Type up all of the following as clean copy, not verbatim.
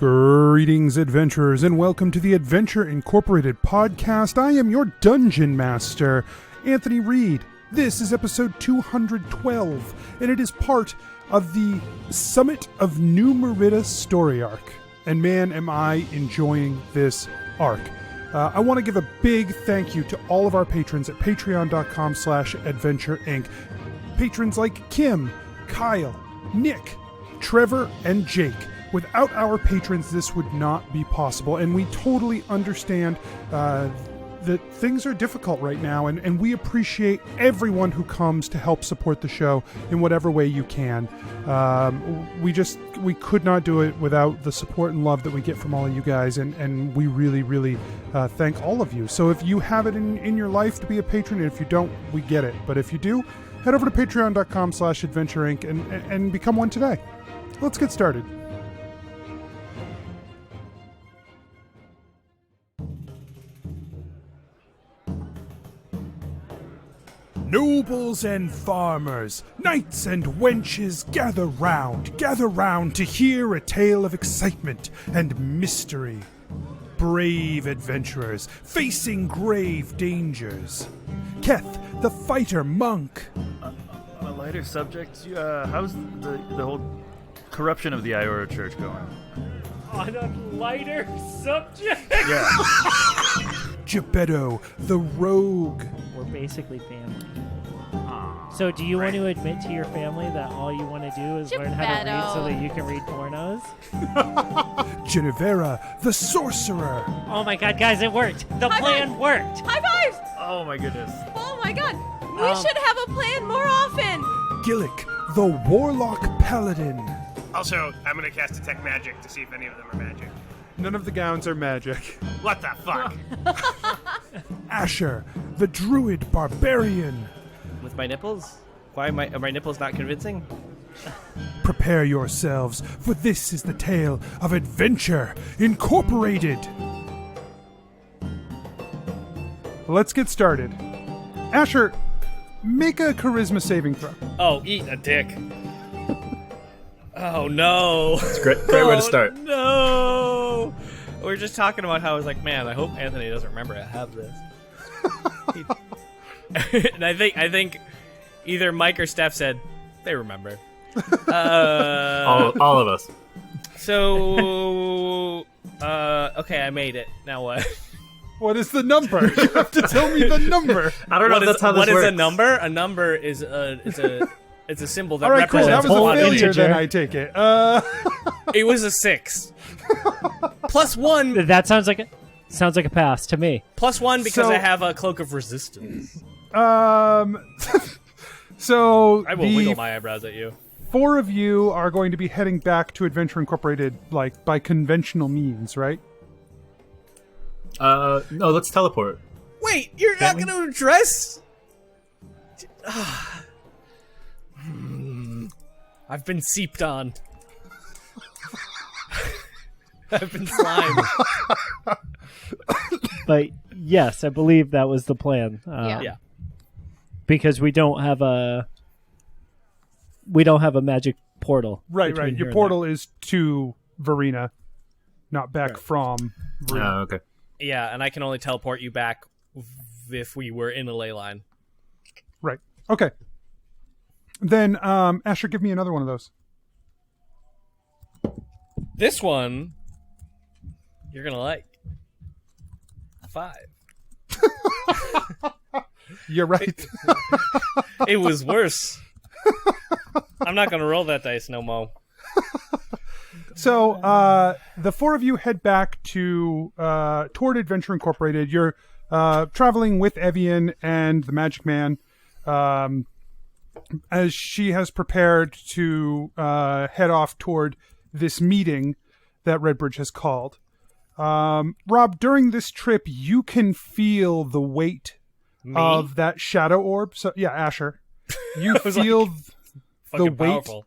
Greetings, adventurers, and welcome to the Adventure Incorporated podcast. I am your Dungeon Master, Anthony Reed. This is episode 212, and it is part of the Summit of New Meritta story arc. And man, am I enjoying this arc. I want to give a big thank you to all of our patrons at patreon.com/adventureinc. Patrons like Kim, Kyle, Nick, Trevor, and Jake. Without our patrons, this would not be possible, and we totally understand that things are difficult right now, and we appreciate everyone who comes to help support the show in whatever way you can. We could not do it without the support and love that we get from all of you guys, and we really thank all of you. So if you have it in your life to be a patron, and if you don't, we get it. But if you do, head over to patreon.com/adventureinc and become one today. Let's get started. Nobles and farmers, knights and wenches, gather round to hear a tale of excitement and mystery. Brave adventurers facing grave dangers. Keth, the fighter monk. On a lighter subject, how's the whole corruption of the Iora Church going? On a lighter subject? Yeah. Jebeddo, the rogue. We're basically family. So do you want to admit to your family that all you want to do is learn how to read so that you can read pornos? Jennuvera, the sorcerer. Oh my god, guys, it worked. The plan worked. High fives! Oh my goodness. Oh my god. We should have a plan more often. Gillik, the warlock paladin. Also, I'm going to cast Detect Magic to see if any of them are magic. None of the gowns are magic. What the fuck? Asher, the druid barbarian. With my nipples? Why are my nipples not convincing? Prepare yourselves, for this is the tale of Adventure Incorporated. Let's get started. Asher, make a charisma saving throw. Oh, eat a dick. Oh no. It's a great way to start. No. We were just talking about how I was like, man, I hope Anthony doesn't remember I have this. And I think either Mike or Steph said they remember. All of us. So, okay, I made it. Now what? What is the number? You have to tell me the number. I don't know if that's how this works. What is a number? A number is it's a symbol that All right, cool. represents That was a one failure, integer. then I take it. It was a 6. Plus 1. That sounds like a pass to me. Plus 1 because So- I have a cloak of resistance. So I will wiggle my eyebrows at you. 4 of you are going to be heading back to Adventure Incorporated, like, by conventional means, right? No, let's teleport. Wait, you're not going to address? I've been seeped on. I've been slimed. But yes, I believe that was the plan. Yeah. Because we don't have a magic portal. Right. between here Your and portal is to Verena, not back from Verena. Oh, okay. Yeah, and I can only teleport you back if we were in a ley line. Right. Okay. Then, Asher, give me another one of those. This one, you're going to like. 5. You're right. It was worse. I'm not going to roll that dice no more. So, the 4 of you head back to toward Adventure Incorporated. You're traveling with Evian and the Magic Man, as she has prepared to head off toward this meeting that Redbridge has called. Rob, during this trip, you can feel the weight of that shadow orb. So, yeah, Asher, you feel the weight. Powerful.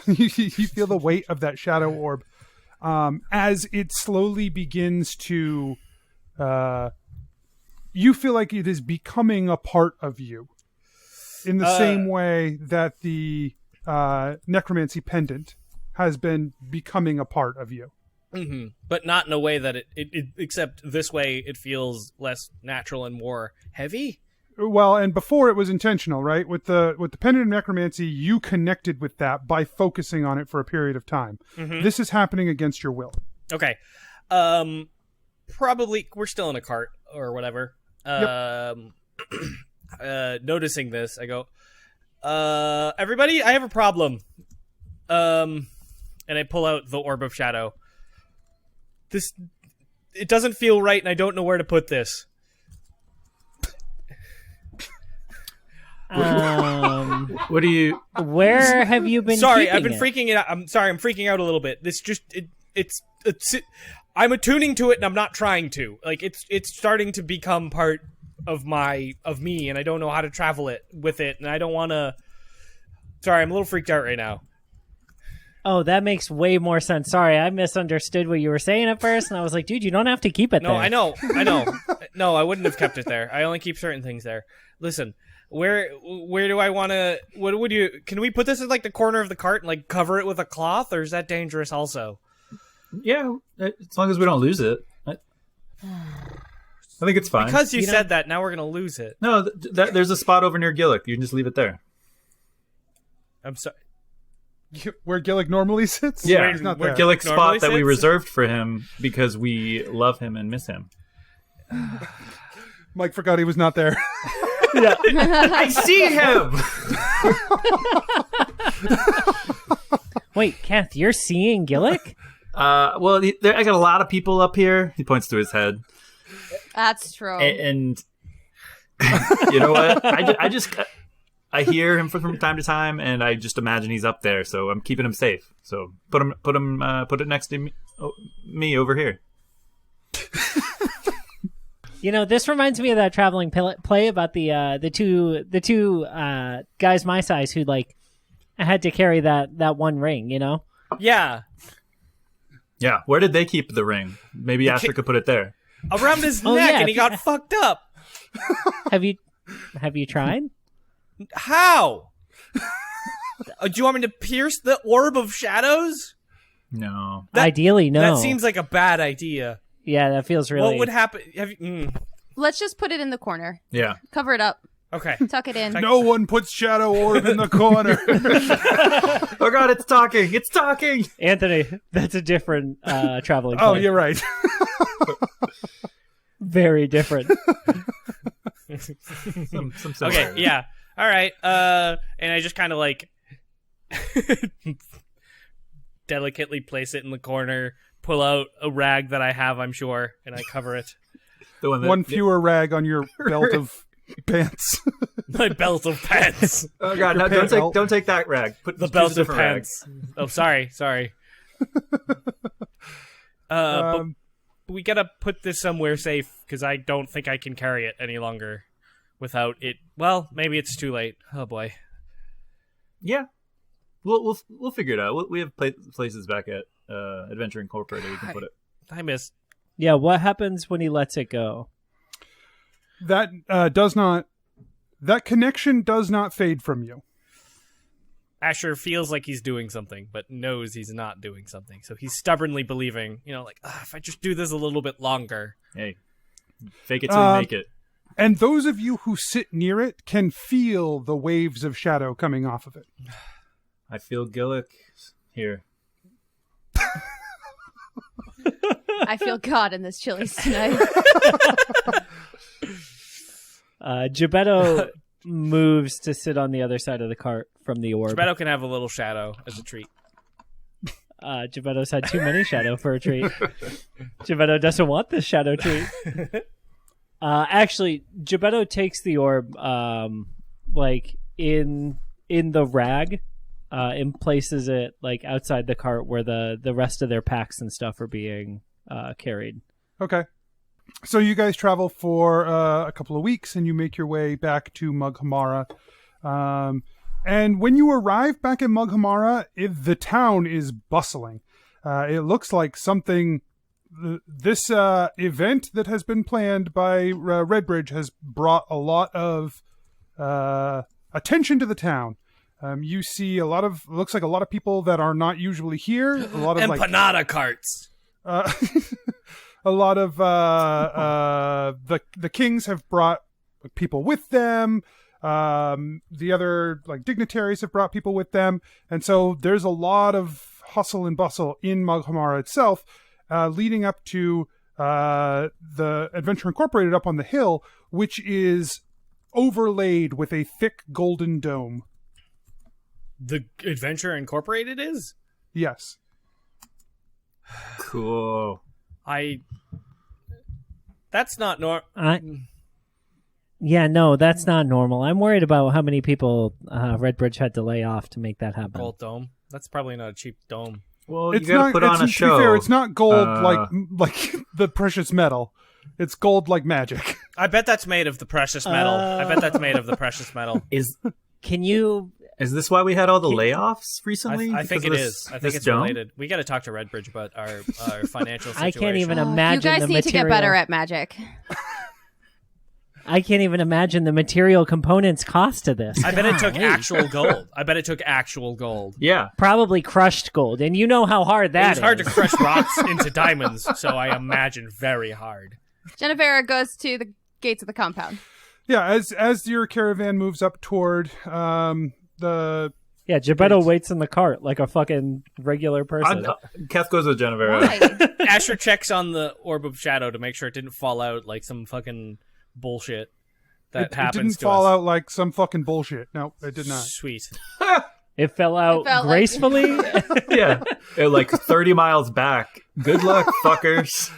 You feel the weight of that shadow orb as it slowly begins to. You feel like it is becoming a part of you, in the same way that the necromancy pendant has been becoming a part of you. But not in a way that it except this way it feels less natural and more heavy. Well, and before it was intentional, right? With the pendant of necromancy, you connected with that by focusing on it for a period of time. This is happening against your will. Okay. Probably we're still in a cart or whatever. Noticing this, I go, everybody, I have a problem. And I pull out the Orb of Shadow. It doesn't feel right, and I don't know where to put this. What do you? Where have you been? Sorry, I've been it? freaking out. I'm sorry, I'm freaking out a little bit. This just it's I'm attuning to it, and I'm not trying to. Like it's starting to become part of me, and I don't know how to travel it with it, and I don't want to. Sorry, I'm a little freaked out right now. Oh, that makes way more sense. Sorry, I misunderstood what you were saying at first, and I was like, dude, you don't have to keep it there. No, I know. No, I wouldn't have kept it there. I only keep certain things there. Listen, where do I want to... What would you... Can we put this in, like, the corner of the cart and, like, cover it with a cloth, or is that dangerous also? Yeah, as long as we don't lose it. I think it's fine. Because you said that, now we're going to lose it. No, there's a spot over near Gillik. You can just leave it there. I'm sorry. Where Gillik normally sits? Yeah, He's not where there. Gillik's spot that we sits? reserved for him because we love him and miss him. Mike forgot he was not there. I see him! Wait, Keth, you're seeing Gillik? Well, I got a lot of people up here. He points to his head. That's true. And you know what? I hear him from time to time, and I just imagine he's up there. So I'm keeping him safe. So put it next to me over here. You know, this reminds me of that traveling play about the two guys my size who like had to carry that one ring. You know? Yeah. Yeah. Where did they keep the ring? Maybe Asher could put it there. Around his neck, and he got fucked up. Have you tried? How? Do you want me to pierce the Orb of Shadows? No. Ideally, no. That seems like a bad idea. Yeah, that feels really... What would happen? Let's just put it in the corner. Yeah. Cover it up. Okay. Tuck it in. No one puts Shadow Orb in the corner. Oh god, it's talking! It's talking! Anthony, that's a different traveling play. Oh, you're right. Very different. Some Okay, yeah. All right. And I just kind of like delicately place it in the corner, pull out a rag that I have, I'm sure, and I cover it. The one, One fewer rag on your belt of pants. My belt of pants. Oh god, no, don't take that rag. Put The choose a belt of different rag. pants. Oh, sorry. But we gotta put this somewhere safe because I don't think I can carry it any longer without it. Well, maybe it's too late. Oh boy. Yeah, we'll figure it out. We have places back at Adventure Incorporated we can put it. I missed. Yeah, what happens when he lets it go? That connection does not fade from you. Asher feels like he's doing something, but knows he's not doing something. So he's stubbornly believing, like, if I just do this a little bit longer. Hey, fake it till you make it. And those of you who sit near it can feel the waves of shadow coming off of it. I feel Gillik here. I feel God in this Chili's tonight. Gebetto moves to sit on the other side of the cart from the orb. Gebetto can have a little shadow as a treat. Gebetto's had too many shadow for a treat. Gebetto doesn't want this shadow treat. Actually, Gebetto takes the orb, in the rag, and places it outside the cart where the rest of their packs and stuff are being carried. Okay. So you guys travel for a couple of weeks, and you make your way back to Mughamara. And when you arrive back at Mughamara, the town is bustling. It looks like something... This event that has been planned by Redbridge has brought a lot of attention to the town. You see looks like a lot of people that are not usually here. A lot of Empanada carts. a lot of the kings have brought people with them. The other like dignitaries have brought people with them, and so there's a lot of hustle and bustle in Maghamara itself, leading up to the Adventure Incorporated up on the hill, which is overlaid with a thick golden dome. The Adventure Incorporated is? Yes. Cool. That's not Yeah, no, that's not normal. I'm worried about how many people Redbridge had to lay off to make that happen. Gold dome. That's probably not a cheap dome. Well, you gotta put on a show. To be fair, it's not gold like the precious metal. It's gold like magic. I bet that's made of the precious metal. I bet that's made of the precious metal. Is this why we had all the layoffs recently? I think it is. I think it's related. We got to talk to Redbridge about our financial situation. I can't even imagine you guys need to get better at magic. I can't even imagine the material components cost to this. I bet it took actual gold. Yeah. Probably crushed gold, and you know how hard that is. It's hard to crush rocks into diamonds, so I imagine very hard. Jennuvera goes to the gates of the compound. Yeah, as your caravan moves up toward the... Yeah, Gebetto waits in the cart like a fucking regular person. Keth goes with Jennuvera. Right. Asher checks on the Orb of Shadow to make sure it didn't fall out like some fucking bullshit that happens to us. It didn't fall out like some fucking bullshit. No, it did not. Sweet. It fell out gracefully. Yeah, like 30 miles back. Good luck, fuckers.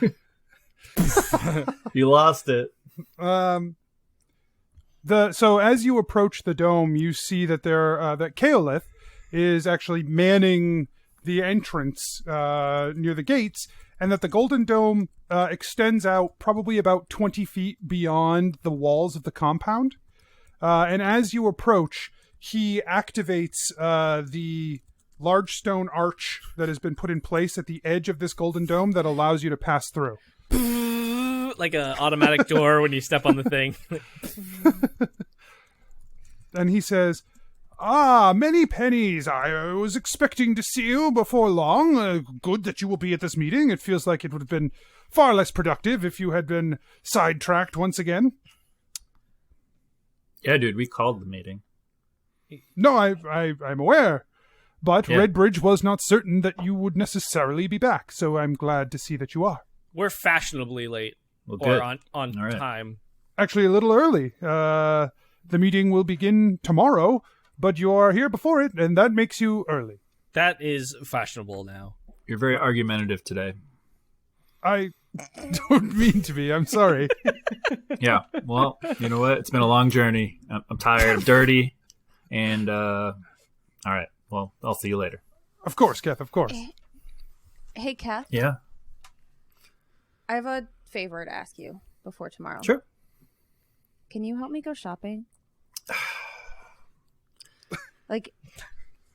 You lost it. So as you approach the dome, you see that that Kaolith is actually manning the entrance near the gates, and that the Golden Dome extends out probably about 20 feet beyond the walls of the compound. And as you approach, he activates the large stone arch that has been put in place at the edge of this Golden Dome that allows you to pass through. Like an automatic door when you step on the thing. And he says, Many Pennies. I was expecting to see you before long. Good that you will be at this meeting. It feels like it would have been far less productive if you had been sidetracked once again. Yeah, dude, we called the meeting. No, I'm aware. But yeah. Redbridge was not certain that you would necessarily be back, so I'm glad to see that you are. We're fashionably late. Well, or on right. time. Actually, a little early. The meeting will begin tomorrow, but you are here before it, and that makes you early. That is fashionable now. You're very argumentative today. I don't mean to be. I'm sorry. Yeah. Well, you know what? It's been a long journey. I'm tired. I'm dirty. And, all right. Well, I'll see you later. Of course, Keth, of course. Hey, Keth. Yeah? I have a favor to ask you before tomorrow. Sure. Can you help me go shopping? Like,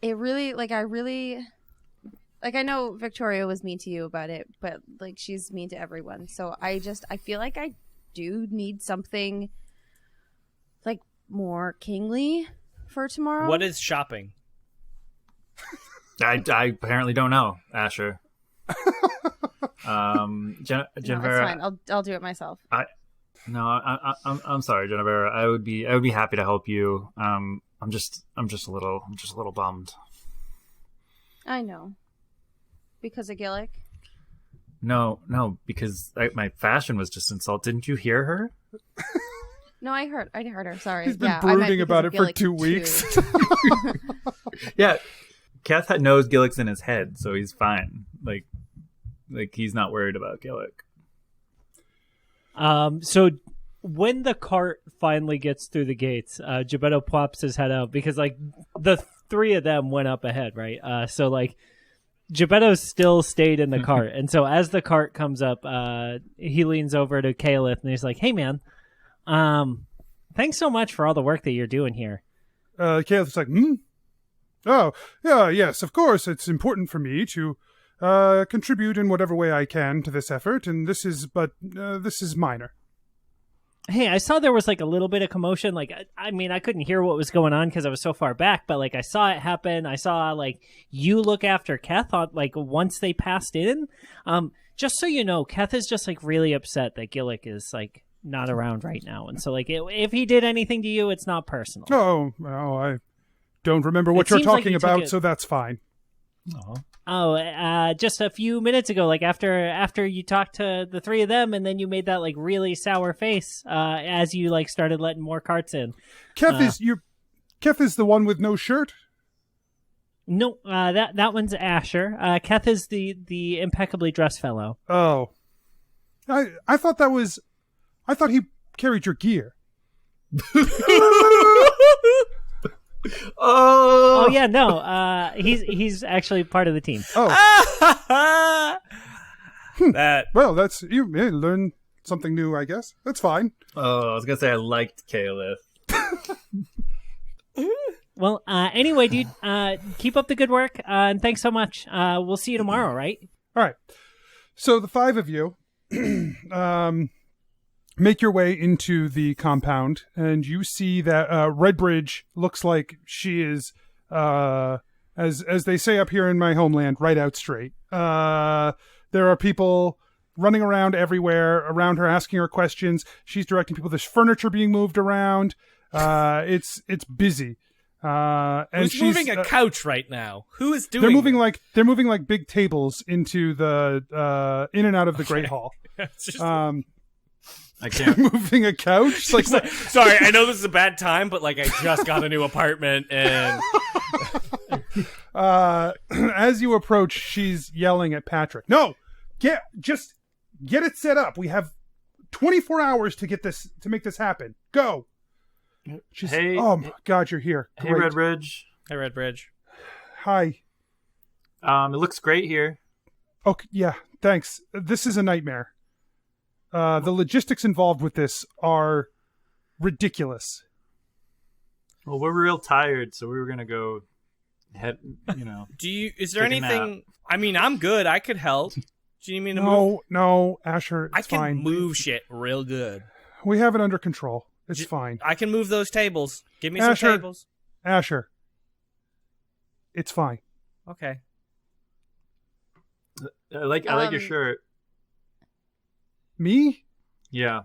it really, like, I know Victoria was mean to you about it, but, like, she's mean to everyone. So I feel like I do need something, like, more kingly for tomorrow. What is shopping? I apparently don't know, Asher. Jennuvera, no, it's fine. I'll do it myself. I'm sorry, Jennuvera. I would be happy to help you. I'm just a little bummed. I know. Because of Gillik? No, because my fashion was just insulted. Didn't you hear her? No, I heard her. Sorry. He's been brooding about it for 2 weeks. Yeah, Keth knows Gillik's in his head, so he's fine. Like he's not worried about Gillik. So when the cart finally gets through the gates, Gebetto plops his head out because like the three of them went up ahead, right? So like Gebetto still stayed in the cart, and so as the cart comes up, he leans over to Kaolith and he's like, "Hey, man, thanks so much for all the work that you're doing here." Kaolith's like, Oh, yeah, yes, of course. It's important for me to contribute in whatever way I can to this effort, and this is minor. Hey, I saw there was like a little bit of commotion. Like, I mean, I couldn't hear what was going on because I was so far back, but like I saw it happen. I saw like you look after Keth on like once they passed in. Just so you know, Keth is just like really upset that Gillik is like not around right now, and so like if he did anything to you, it's not personal. Oh, well, I don't remember what It you're seems like talking you took about, it- so that's fine. Just a few minutes ago, like after you talked to the three of them, and then you made that like really sour face as you like started letting more carts in. Keth is the one with no shirt. No, that one's Asher. Keth is the impeccably dressed fellow. Oh, I thought he carried your gear. Oh yeah, no. He's actually part of the team. Oh, That well, that's you learn something new, I guess. That's fine. Oh, I was gonna say I liked Caliph. Well, anyway, dude, keep up the good work, and thanks so much. We'll see you tomorrow, right? All right. So the five of you make your way into the compound, and you see that Redbridge looks like she is, as they say up here in my homeland, right out straight. There are people running around everywhere around her, asking her questions. She's directing people. There's furniture being moved around. It's busy. And who's she's moving a couch right now? Who is doing? They're moving like big tables into the in and out of the Great Hall. It's just- I can't. Moving a couch, like Sorry, I know this is a bad time, but like I just got a new apartment and as you approach, she's yelling at Patrick. No, just get it set up. We have 24 hours to make this happen. Go. She's, Hey, oh my God, you're here. Hey, Great. Redbridge. Hey, Redbridge. Hi. It looks great here. Okay, yeah, thanks. This is a nightmare. The logistics involved with this are ridiculous. Well, we're real tired, so we were gonna go head. Is there Take a anything? I mean, I'm good. I could help. Do you need me to move? No, Asher, it's I can fine. move shit real good. We have it under control. It's fine. I can move those tables. Give me Asher. some tables. Asher, it's fine. Okay. I like your shirt. Me? Yeah,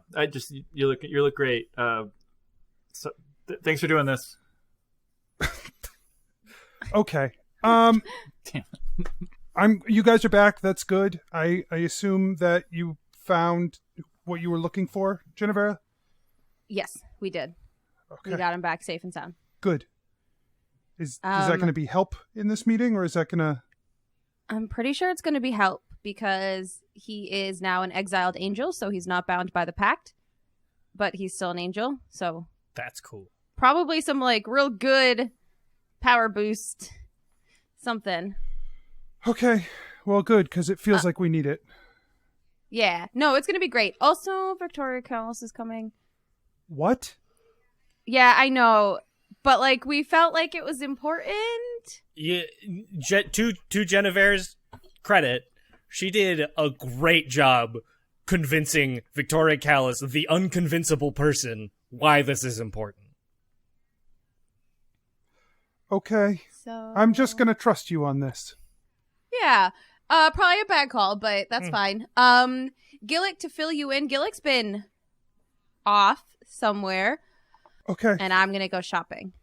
you look great. Thanks for doing this. Okay. Damn. You guys are back. That's good. I assume that you found what you were looking for, Jennuvera? Yes, we did. Okay. We got him back safe and sound. Good. Is that going to be help in this meeting, or is that going to... I'm pretty sure it's going to be help because he is now an exiled angel, so he's not bound by the pact, but he's still an angel, so That's cool. probably some like real good power boost something. Okay. Well, good, because it feels like we need it. Yeah. No, it's going to be great. Also, Victoria Callis is coming. What? Yeah, I know. But like we felt like it was important. Yeah, to Jennuvera's credit, she did a great job convincing Victoria Callis, the unconvincible person, why this is important. Okay. So I'm just going to trust you on this. Yeah. Probably a bad call, but that's fine. Gillik, to fill you in, Gillik's been off somewhere, Okay. and I'm going to go shopping.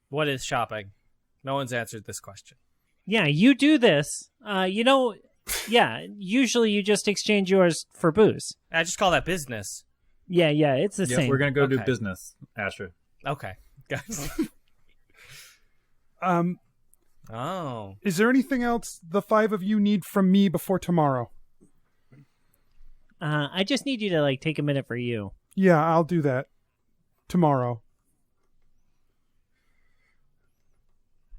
What is shopping? No one's answered this question. Yeah, you do this. Usually you just exchange yours for booze. I just call that business. Yeah, it's the Yeah, same. we're gonna go do Okay. business, Asher. Okay. Guys. Oh. Is there anything else the five of you need from me before tomorrow? I just need you to like take a minute for you. Yeah, I'll do that. Tomorrow.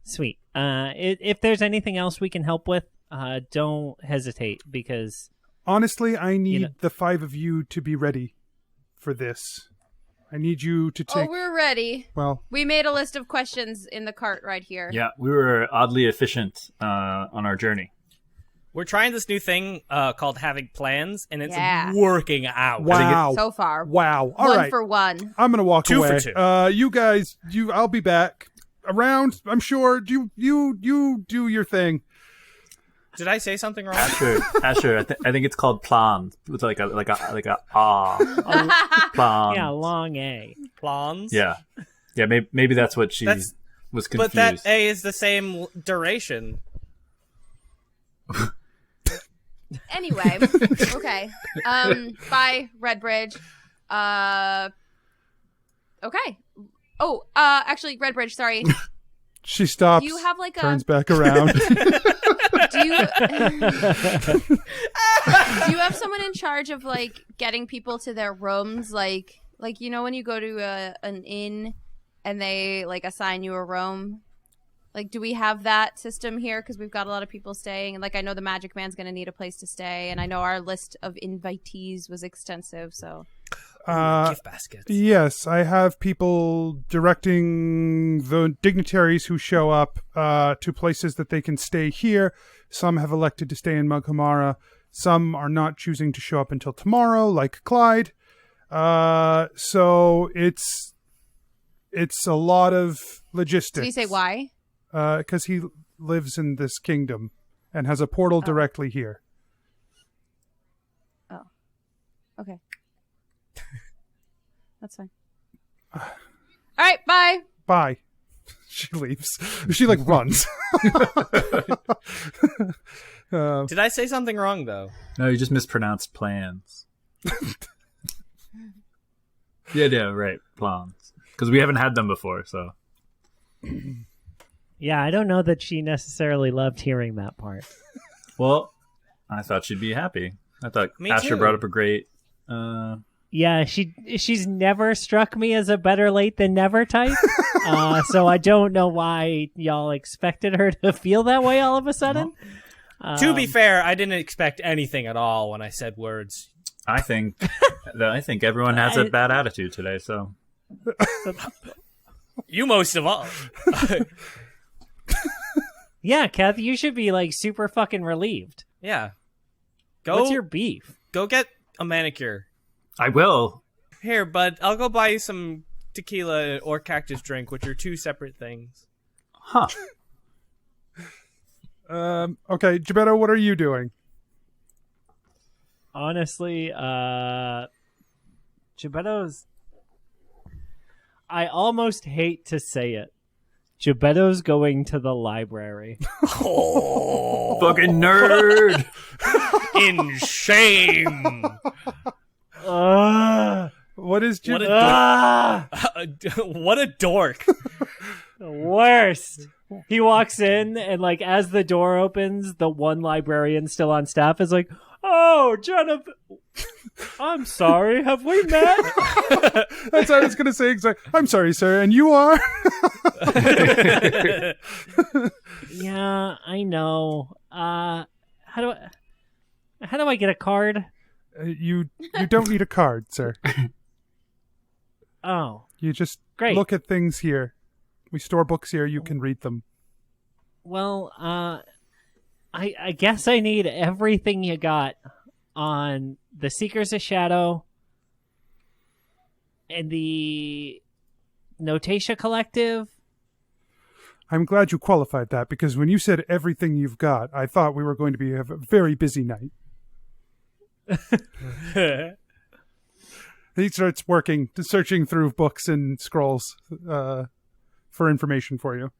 Sweet. If there's anything else we can help with, don't hesitate because Honestly, I need know- the five of you to be ready for this. I need you to take... Oh, we're ready. Well, We made a list of questions in the cart right here. Yeah, we were oddly efficient on our journey. We're trying this new thing called having plans, and it's Yeah. working out. Wow. So far. Wow. All one right. for one. I'm going to walk 2 away. for 2. You guys, I'll be back around, I'm sure. You do your thing. Did I say something wrong? Asher, I think it's called plans. It's like a plan. Yeah, long A. Plans? Yeah. Maybe that's what she was confused. But that A is the same duration. Anyway, okay. Bye, Redbridge. Okay. Oh, actually, Redbridge, sorry. She stops, Do you have like turns back around. do you have someone in charge of like getting people to their rooms, like you know when you go to an inn and they like assign you a room? Like, do we have that system here? Because we've got a lot of people staying, and like I know the Magic Man's going to need a place to stay, and I know our list of invitees was extensive. So, Gift baskets. Yes, I have people directing the dignitaries who show up to places that they can stay here. Some have elected to stay in Mughamara. Some are not choosing to show up until tomorrow, like Clyde. So it's a lot of logistics. did you say why? Because he lives in this kingdom and has a portal directly here. Oh, okay. That's fine. All right, bye. Bye. She leaves. She like runs. Did I say something wrong, though? No, you just mispronounced plans. Yeah, right. Plans. Because we haven't had them before, so. Yeah, I don't know that she necessarily loved hearing that part. Well, I thought she'd be happy. I thought Me Asher too. brought up a great... Yeah, she's never struck me as a better late than never type. So I don't know why y'all expected her to feel that way all of a sudden. To be fair, I didn't expect anything at all when I said words. I think everyone has a bad attitude today, so... You most of all. Yeah, Kathy, you should be like super fucking relieved. Yeah. What's your beef? Go get a manicure. I will. Here, bud, I'll go buy you some tequila or cactus drink, which are 2 separate things. Huh. Okay, Gebetto, what are you doing? Honestly, Gebetto's... I almost hate to say it. Gebetto's going to the library. Oh, Fucking nerd! in shame. What is What a Gebetto? What a dork. The worst. He walks in, and like as the door opens, the one librarian still on staff is like, "Oh, Jennifer, I'm sorry. Have we met?" That's what I was going to say. Exactly. I'm sorry, sir. And you are? Yeah, I know. How do I get a card? You don't need a card, sir. Oh, You just Great. look at things here. We store books here. You can read them. well, I guess I need everything you got on the Seekers of Shadow and the Notatia Collective. I'm glad you qualified that, because when you said everything you've got, I thought we were going to have a very busy night. He starts working, searching through books and scrolls for information for you.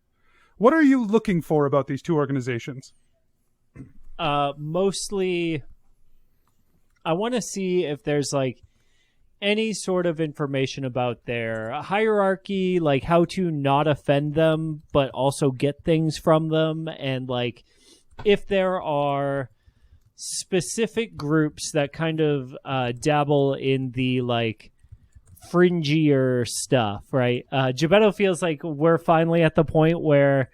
What are you looking for about these 2 organizations? Mostly, I want to see if there's like any sort of information about their hierarchy, like how to not offend them, but also get things from them. And like, if there are specific groups that kind of dabble in the like fringier stuff, right? Gebetto feels like we're finally at the point where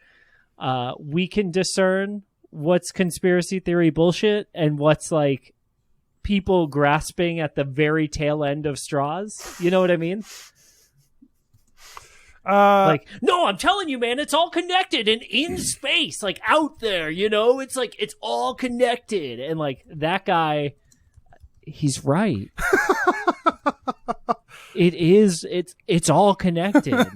we can discern what's conspiracy theory bullshit and what's like people grasping at the very tail end of straws. You know what I mean? Like, no, I'm telling you, man, it's all connected and in space, like out there, you know, it's like, it's all connected. And like that guy, he's right. It's all connected.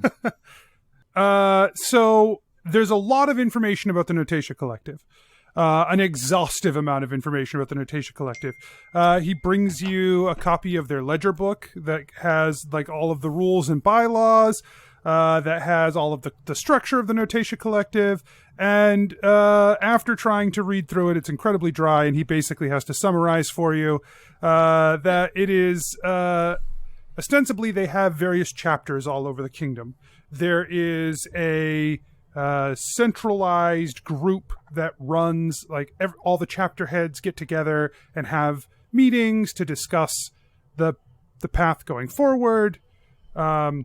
So there's a lot of information about the Notatia Collective. An exhaustive amount of information about the Notatia Collective. He brings you a copy of their ledger book that has like all of the rules and bylaws, that has all of the structure of the Notatia Collective. And after trying to read through it, it's incredibly dry, and he basically has to summarize for you that it is ostensibly they have various chapters all over the kingdom. There is a centralized group that runs, like, all the chapter heads get together and have meetings to discuss the path going forward. All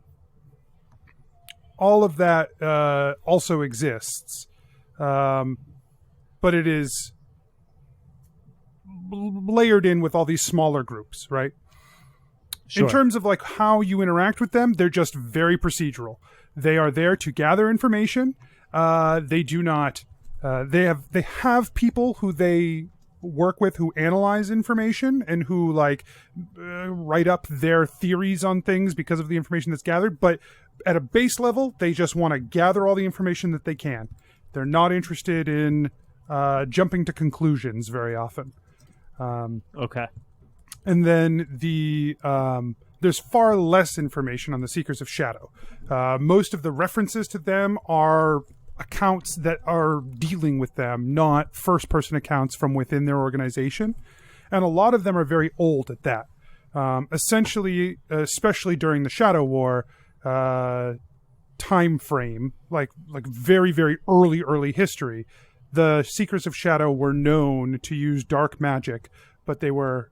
of that also exists, but it is layered in with all these smaller groups, right? Sure. In terms of like how you interact with them, they're just very procedural. They are there to gather information. They do not. They have people who they work with who analyze information and who like write up their theories on things because of the information that's gathered. But at a base level, they just want to gather all the information that they can. They're not interested in jumping to conclusions very often. Okay. And then there's far less information on the Seekers of Shadow. Most of the references to them are accounts that are dealing with them, not first-person accounts from within their organization. And a lot of them are very old at that. Essentially, especially during the Shadow War time frame, like very, very early history, the Seekers of Shadow were known to use dark magic, but they were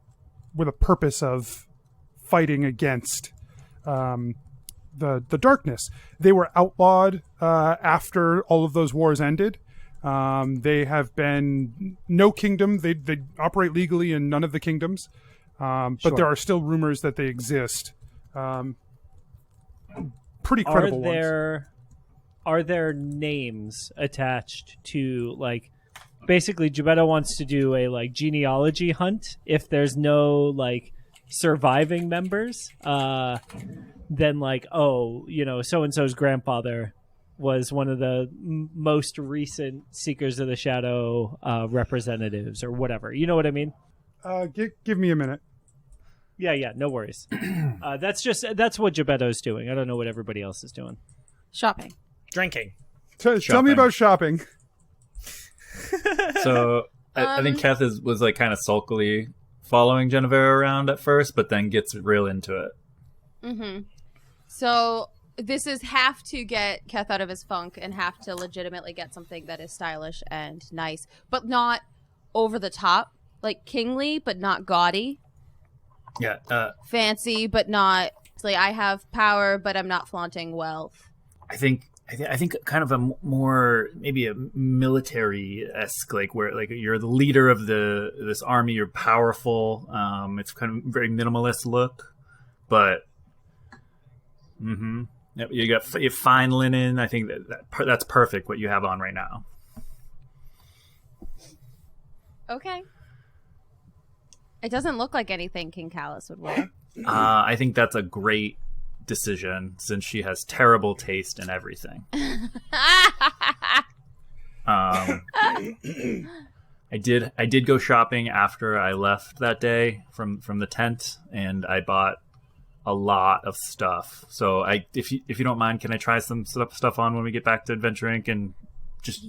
with a purpose of fighting against the darkness. They were outlawed after all of those wars ended. They have been no kingdom. They operate legally in none of the kingdoms, but there are still rumors that they exist. Pretty credible ones. Are there names attached to, like, basically Gebeddo wants to do a like genealogy hunt? If there's no like surviving members, then like, oh, you know, so-and-so's grandfather was one of the most recent Seekers of the Shadow representatives or whatever. You know what I mean? Give me a minute. Yeah, no worries. That's what Gebeddo's doing. I don't know what everybody else is doing. Shopping. Drinking. Tell me about shopping. So I think Keth was like kind of sulkily following Jennuvera around at first, but then gets real into it. Mm-hmm. So this is half to get Keth out of his funk and half to legitimately get something that is stylish and nice, but not over the top, like kingly, but not gaudy. Yeah. Fancy, but not like I have power, but I'm not flaunting wealth. I think kind of a more maybe a military-esque, like where like you're the leader of this army, you're powerful. It's kind of very minimalist look, but yep, you have fine linen. I think that's perfect what you have on right now. Okay. It doesn't look like anything King Callus would wear. I think that's a great decision since she has terrible taste in everything. I did go shopping after I left that day from the tent, and I bought a lot of stuff. So if you don't mind, can I try some stuff on when we get back to Adventure Inc. and just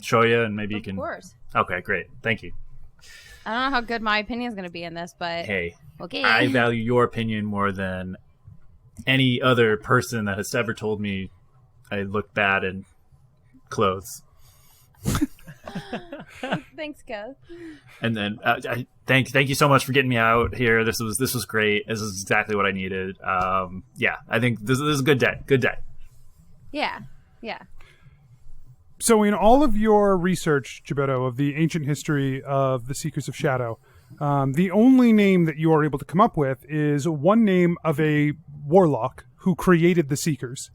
show you, and maybe you can. Of course. Okay, great. Thank you. I don't know how good my opinion is going to be in this, but hey, okay. I value your opinion more than any other person that has ever told me I look bad in clothes. Thanks, Kev. And then thank you so much for getting me out here. This was great. This is exactly what I needed. Yeah, I think this is a good day. Good day. Yeah. So in all of your research, Gebeddo, of the ancient history of the Seekers of Shadow, the only name that you are able to come up with is one name of a warlock who created the Seekers.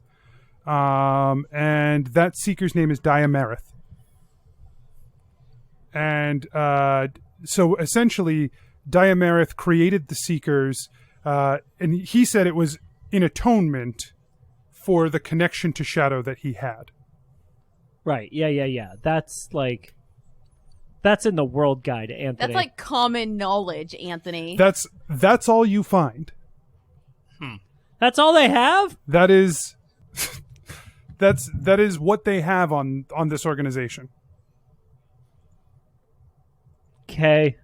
And that seeker's name is Diamerith. And so essentially, Diamerith created the seekers, and he said it was in atonement for the connection to Shadow that he had. Right. Yeah. That's in the World Guide, Anthony. That's like common knowledge, Anthony. That's all you find. That's all they have? That is that is what they have on this organization. Okay.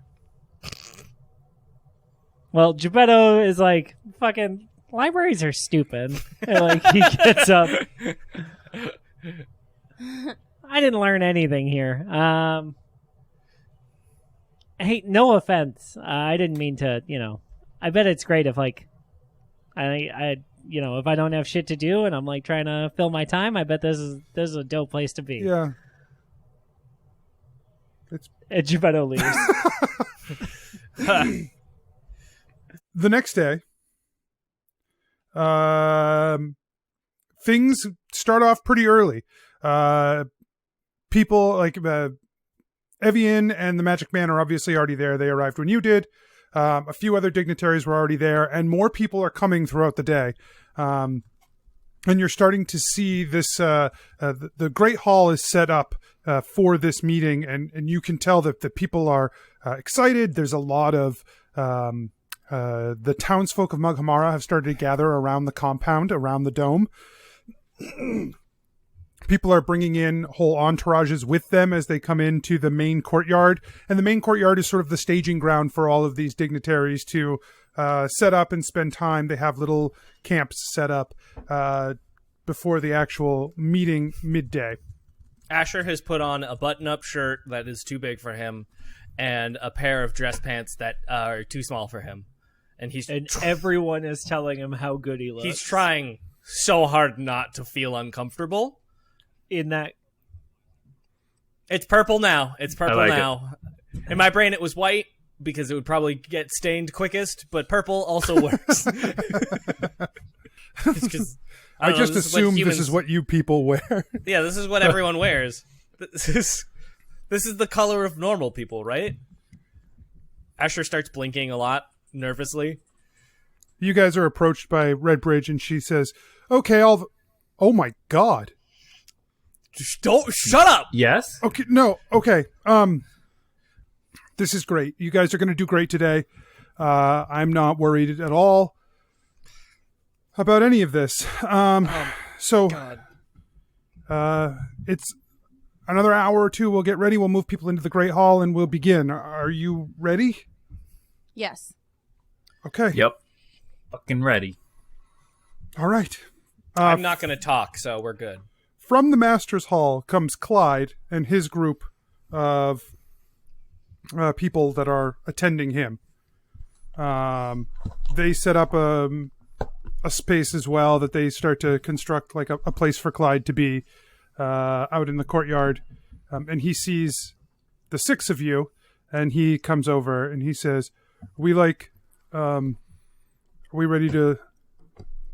Well, Gebeddo is like, fucking libraries are stupid. And like he gets up. I didn't learn anything here. Hey, no offense. I didn't mean to, I bet it's great if like I if I don't have shit to do and I'm like trying to fill my time, I bet this is a dope place to be. Yeah. And Gebeddo leaves. The next day, things start off pretty early. People like Evian and the Magic Man are obviously already there. They arrived when you did. A few other dignitaries were already there, and more people are coming throughout the day. And you're starting to see this. The Great Hall is set up for this meeting, and you can tell that the people are excited. There's a lot of the townsfolk of Mughamara have started to gather around the compound, around the dome. People are bringing in whole entourages with them as they come into the main courtyard. And the main courtyard is sort of the staging ground for all of these dignitaries to set up and spend time. They have little camps set up before the actual meeting midday. Asher has put on a button-up shirt that is too big for him and a pair of dress pants that are too small for him. And everyone is telling him how good he looks. He's trying so hard not to feel uncomfortable. In that, it's purple now. It's purple like now. In my brain, it was white because it would probably get stained quickest, but purple also works. I just assume this is what you people wear. Yeah, this is what everyone wears. This is the color of normal people, right? Asher starts blinking a lot, nervously. You guys are approached by Redbridge, and she says, "Okay, oh my God." Just don't shut up. Yes. Okay. No. Okay. This is great. You guys are going to do great today. I'm not worried at all about any of this. So, it's another hour or two. We'll get ready. We'll move people into the Great Hall, and we'll begin. Are you ready? Yes. Okay. Yep. Fucking ready. All right. I'm not going to talk, so we're good. From the Master's Hall comes Clyde and his group of people that are attending him. They set up a space as well that they start to construct like a place for Clyde to be out in the courtyard. And he sees the six of you, and he comes over and he says, are we ready to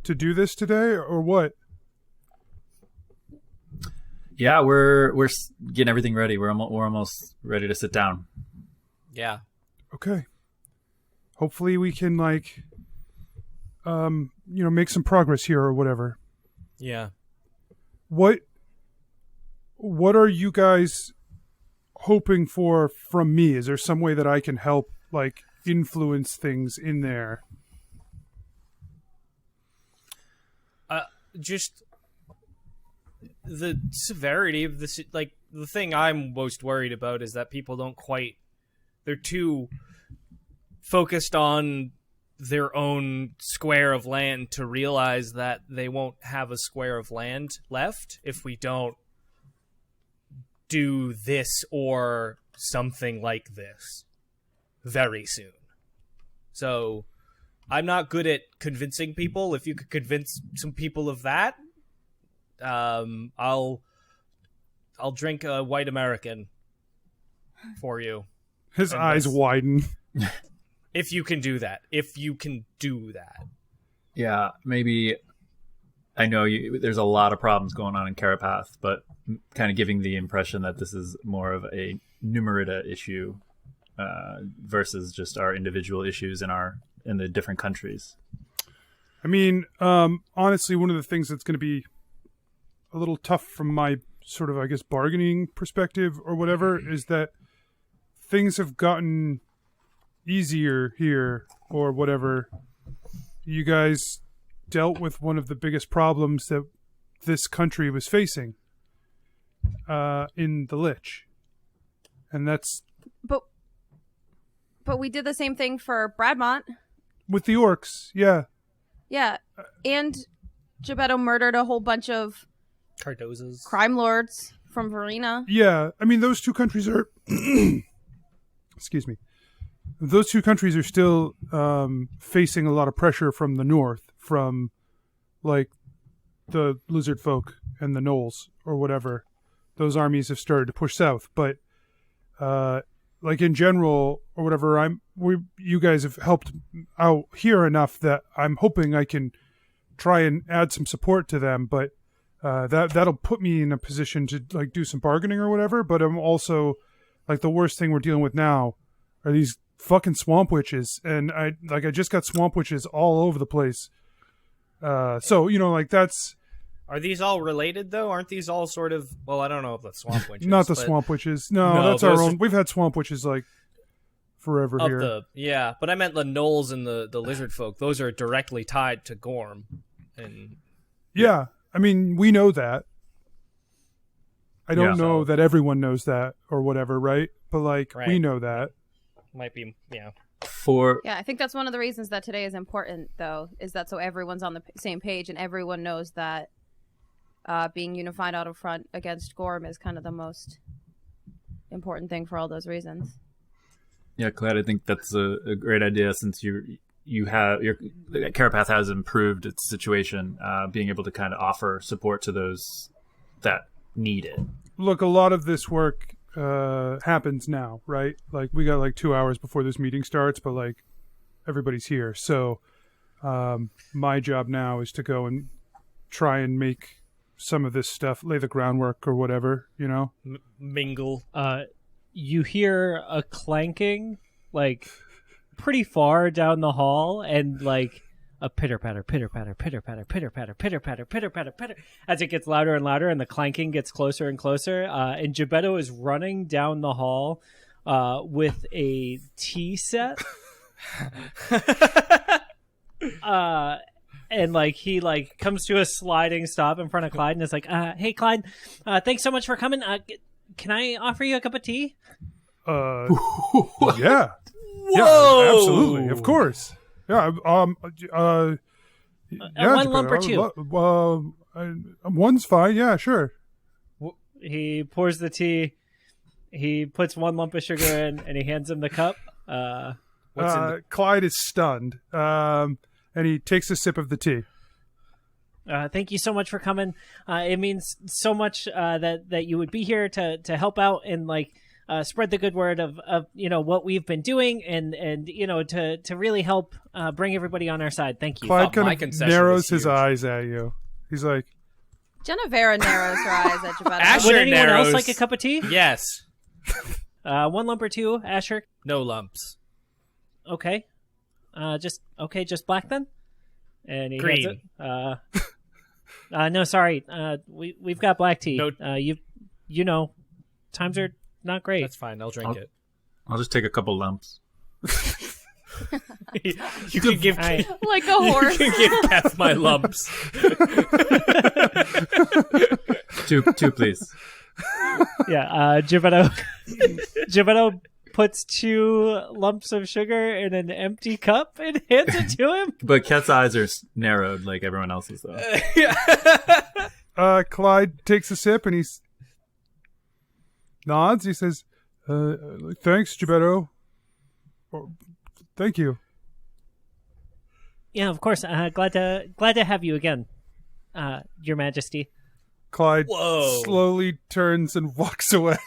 do this today or what? Yeah, we're getting everything ready. We're almost ready to sit down. Yeah. Okay. Hopefully we can make some progress here or whatever. Yeah. What are you guys hoping for from me? Is there some way that I can help influence things in there? Just the severity of this, the thing I'm most worried about is that people they're too focused on their own square of land to realize that they won't have a square of land left if we don't do this or something like this very soon. So I'm not good at convincing people. If you could convince some people of that, I'll drink a white American for you. His eyes widen. If you can do that. If you can do that. Yeah, maybe I know there's a lot of problems going on in Carapath, but kind of giving the impression that this is more of a Meritta issue versus just our individual issues in the different countries. I mean, honestly, one of the things that's going to be a little tough from my sort of, I guess, bargaining perspective or whatever is that things have gotten easier here or whatever. You guys dealt with one of the biggest problems that this country was facing in the Lich. And that's... But we did the same thing for Bradmont. With the orcs, yeah. Yeah. And Gebetto murdered a whole bunch of Cardozas. crime lords from Verena. Yeah, I mean, those two countries are... Excuse me. Those two countries are still facing a lot of pressure from the north, from, like, the lizard folk and the gnolls, or whatever. Those armies have started to push south, but, like, in general, or whatever, you guys have helped out here enough that I'm hoping I can try and add some support to them, but that'll put me in a position to, like, do some bargaining or whatever, but I'm also, like, the worst thing we're dealing with now are these fucking swamp witches, and I just got swamp witches all over the place. So, you know, like, that's... Are these all related, though? Aren't these all sort of... Well, I don't know if the swamp witches. Not the swamp witches. No, that's our own... We've had swamp witches, like, forever here. Yeah, but I meant the gnolls and the lizard folk. Those are directly tied to Gorm. And yeah, I mean, we know that. I don't know that everyone knows that or whatever, right? But, like, we know that. Might be, yeah. Yeah, I think that's one of the reasons that today is important, though, is that so everyone's on the same page and everyone knows that being unified out of front against Gorm is kind of the most important thing for all those reasons. Yeah, Clyde, I think that's a great idea since your Carapath has improved its situation, being able to kind of offer support to those that need it. Look, a lot of this work happens now, right? Like, we got like 2 hours before this meeting starts, but like everybody's here. So my job now is to go and try and make some of this stuff, lay the groundwork or whatever, you know? Mingle. You hear a clanking, like, pretty far down the hall, and like a pitter-patter, pitter-patter, pitter-patter, pitter-patter, pitter-patter, pitter-patter, pitter, as it gets louder and louder, and the clanking gets closer and closer. And Gebetto is running down the hall with a tea set. And like he like comes to a sliding stop in front of Clyde and is like, "Hey, Clyde, thanks so much for coming. Can I offer you a cup of tea?" Yeah. Whoa! Yeah, absolutely, of course. Yeah. One lump or two. One's fine. Yeah, sure. He pours the tea. He puts one lump of sugar in, and he hands him the cup. Clyde is stunned, and he takes a sip of the tea. Thank you so much for coming. It means so much that you would be here to help out and like spread the good word of you know what we've been doing and you know to really help bring everybody on our side. Thank you. Clyde kind of narrows his eyes at you. He's like, Jennuvera narrows her eyes at Gebetto. Asher would anyone narrows. else like a cup of tea? Yes. One lump or two, Asher. No lumps. Okay. Just black then. And he Green. hands it. No, sorry. We've got black tea. No. You know, times are not great. That's fine. I'll drink it. I'll just take a couple lumps. You can give Like a horse. You can give Keth my lumps. Two, please. Yeah, Gebetto puts 2 lumps of sugar in an empty cup and hands it to him. But Keth's eyes are narrowed like everyone else's, though. Clyde takes a sip and he nods. He says, "Thanks, Gebetto. Thank you." Yeah, of course. Glad to have you again, Your Majesty. Clyde slowly turns and walks away.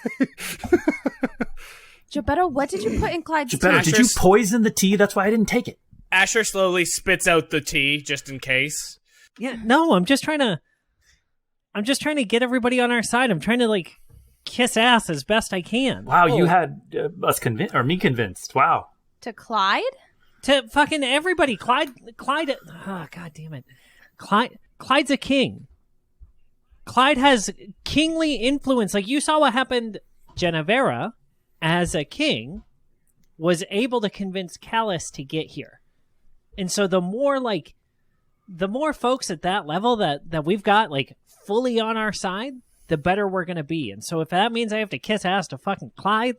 Gebetto, what did you put in Clyde's tea? Gebetto, did you poison the tea? That's why I didn't take it. Asher slowly spits out the tea, just in case. Yeah, no, I'm just trying to get everybody on our side. I'm trying to like kiss ass as best I can. Wow, you had us convinced, or me convinced. Wow. To Clyde? To fucking everybody. Clyde, oh, God damn it. Clyde's a king. Clyde has kingly influence. Like, you saw what happened. Jennuvera, as a king, was able to convince Callus to get here. And so the more folks at that level that we've got, like, fully on our side, the better we're going to be. And so if that means I have to kiss ass to fucking Clyde,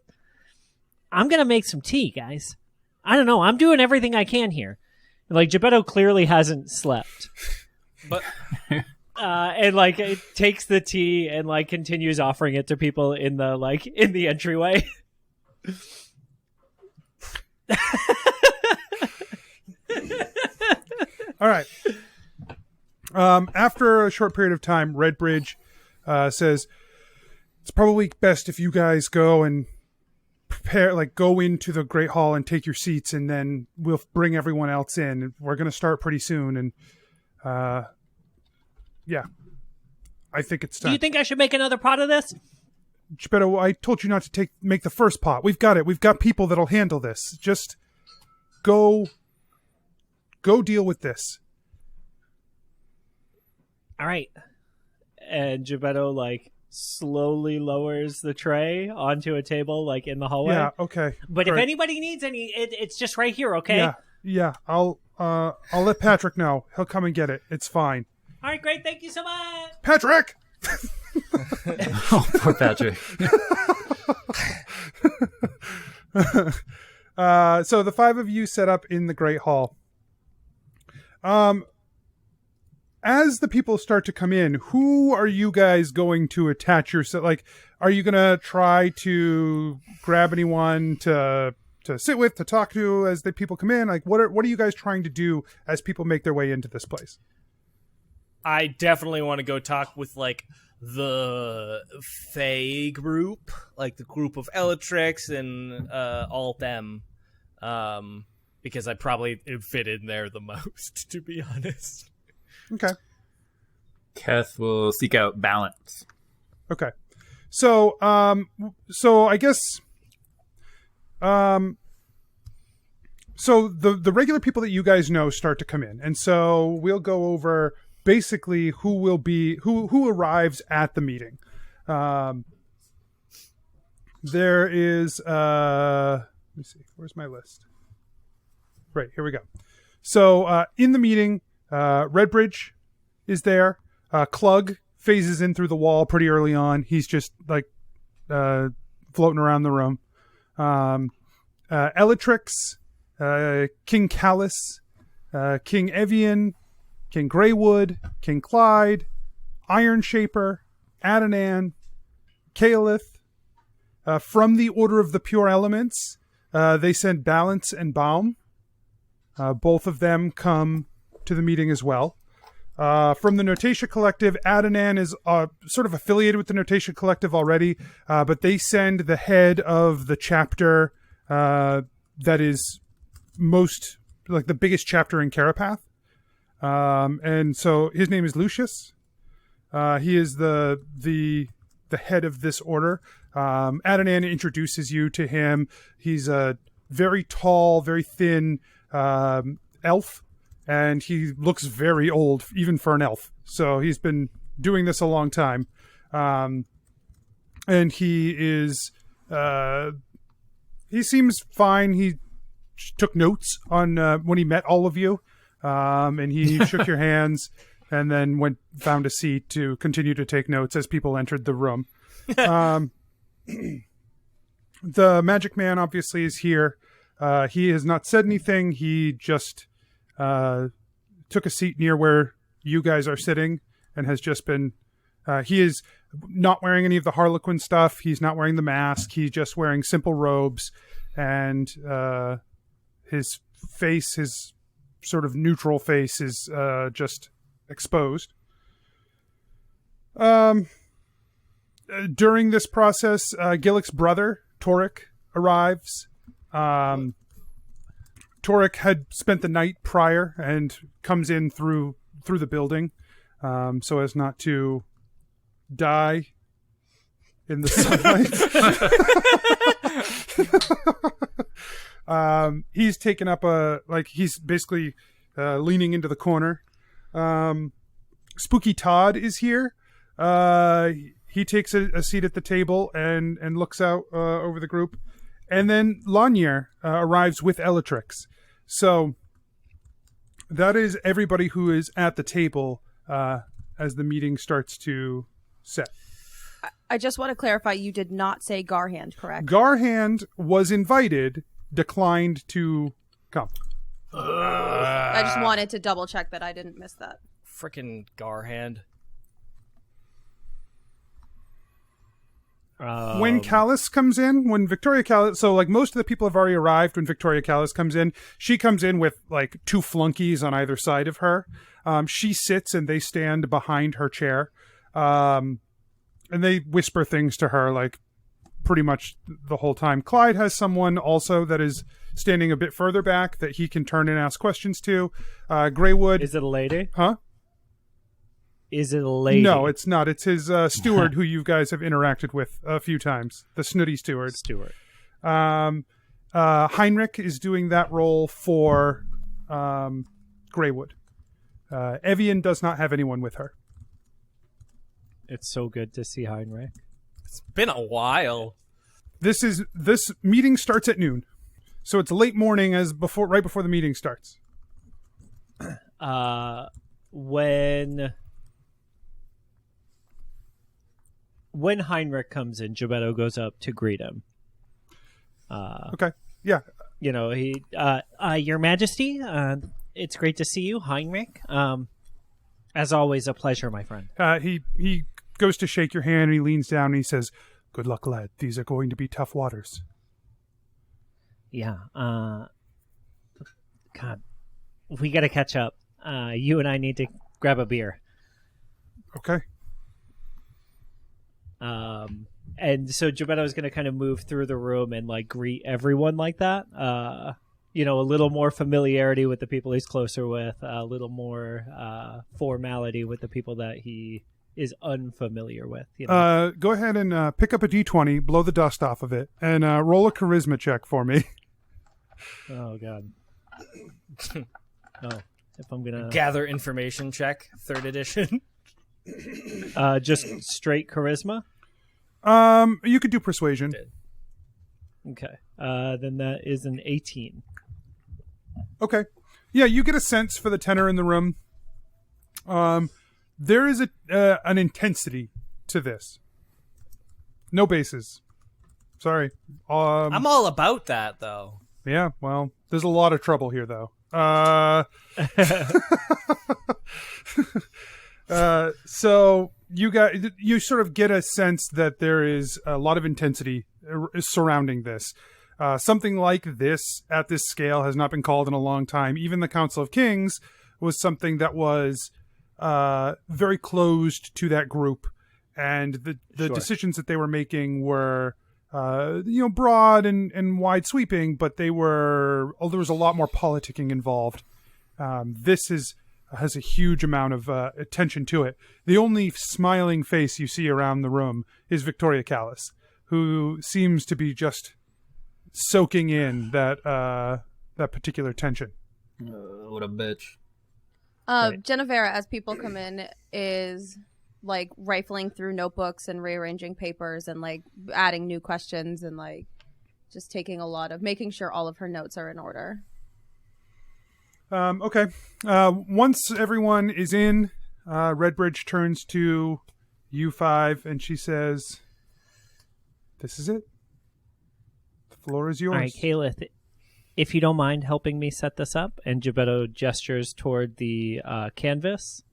I'm going to make some tea, guys. I don't know. I'm doing everything I can here. Like, Gebeddo clearly hasn't slept. But and like it takes the tea and like continues offering it to people in the entryway. All right. After a short period of time, Redbridge says it's probably best if you guys go and prepare, like go into the Great Hall and take your seats, and then we'll bring everyone else in. We're going to start pretty soon, and yeah, I think it's time. Do you think I should make another pot of this? Gebeddo, I told you not to make the first pot. We've got it. We've got people that'll handle this. Just go deal with this. All right. And Gebeddo like slowly lowers the tray onto a table like in the hallway. Yeah, okay. But great. if anybody needs any, it's just right here, okay? Yeah. I'll let Patrick know. He'll come and get it. It's fine. All right, great. Thank you so much. Patrick! Oh, poor Patrick. So the five of you set up in the Great Hall. As the people start to come in, who are you guys going to attach yourself? Like, are you going to try to grab anyone to sit with, to talk to as the people come in? Like, what are you guys trying to do as people make their way into this place? I definitely want to go talk with, like, the Fae group, like the group of Elatrix and all of them, because I probably fit in there the most, to be honest. Okay. Keth will seek out balance. Okay. So I guess, so the regular people that you guys know start to come in, and so we'll go over basically who arrives at the meeting. There is let me see, where's my list? Right, here we go. So in the meeting, Redbridge is there. Clug phases in through the wall pretty early on. He's just like floating around the room. Elatrix, King Callus, King Evian, King Greywood, King Clyde, Iron Shaper, Adnan, Kaelith. From the Order of the Pure Elements, they send Balance and Baum. Both of them come to the meeting as well. From the Notatia Collective, Adnan is sort of affiliated with the Notatia Collective already, but they send the head of the chapter that is most, like the biggest chapter in Carapath. And so his name is Lucius. He is the head of this order. Adnan introduces you to him. He's a very tall, very thin elf, and he looks very old, even for an elf. So he's been doing this a long time. And he is, he seems fine. He took notes on when he met all of you. And he shook your hands and then found a seat to continue to take notes as people entered the room. The magic man obviously is here. He has not said anything. He just took a seat near where you guys are sitting and has just been... he is not wearing any of the Harlequin stuff. He's not wearing the mask. He's just wearing simple robes, and his face, his sort of neutral face, is just exposed. During this process, Gillik's brother, Torek, arrives. Torek had spent the night prior and comes in through through the building, so as not to die in the sunlight. He's taken up he's basically leaning into the corner. Spooky Todd is here. He takes a seat at the table and looks out over the group. And then Lanier arrives with Elatrix. So that is everybody who is at the table as the meeting starts to set. I just want to clarify, you did not say Garhand, correct? Garhand was invited, declined to come. I just wanted to double check that I didn't miss that. Frickin' Garhand. When Callis comes in, when Victoria Callis, so like most of the people have already arrived when Victoria Callis comes in. She comes in with like two flunkies on either side of her. She sits and they stand behind her chair. And they whisper things to her like pretty much the whole time. Clyde has someone also that is standing a bit further back that he can turn and ask questions to. Greywood. Is it a lady? Huh? Is it a lady? No, it's not. It's his steward who you guys have interacted with a few times. The snooty steward. Heinrich is doing that role for Greywood. Evian does not have anyone with her. It's so good to see Heinrich. It's been a while. This meeting starts at noon. So it's late morning right before the meeting starts. When Heinrich comes in, Gebetto goes up to greet him. Okay. Yeah. You know, Your Majesty, it's great to see you, Heinrich. As always, a pleasure, my friend. He goes to shake your hand and he leans down and he says, "Good luck, lad. These are going to be tough waters." Yeah. God, we got to catch up. You and I need to grab a beer. Okay. And so Gebetto is going to kind of move through the room and like greet everyone like that. You know, a little more familiarity with the people he's closer with, a little more formality with the people that he is unfamiliar with. You know? Go ahead and pick up a d20, blow the dust off of it, and roll a charisma check for me. Oh, God. Oh, if I'm going to... Gather information check, 3rd edition. Just straight charisma? You could do persuasion. Okay. Then that is an 18. Okay. Yeah, you get a sense for the tenor in the room. There is an intensity to this. No bases. Sorry. I'm all about that, though. Yeah, well, there's a lot of trouble here, though. So you sort of get a sense that there is a lot of intensity surrounding this. Something like this at this scale has not been called in a long time. Even the Council of Kings was something that was very closed to that group, and the Sure. decisions that they were making were broad and wide sweeping, but there was a lot more politicking involved. This has a huge amount of attention to it. The only smiling face you see around the room is Victoria Callis, who seems to be just soaking in that particular tension. What a bitch. Jennuvera, as people come in, is like rifling through notebooks and rearranging papers and like adding new questions and like just making sure all of her notes are in order. Okay. Once everyone is in, Redbridge turns to you five and she says, "This is it. The floor is yours." All right, Calith, if you don't mind helping me set this up. And Gebetto gestures toward the canvas.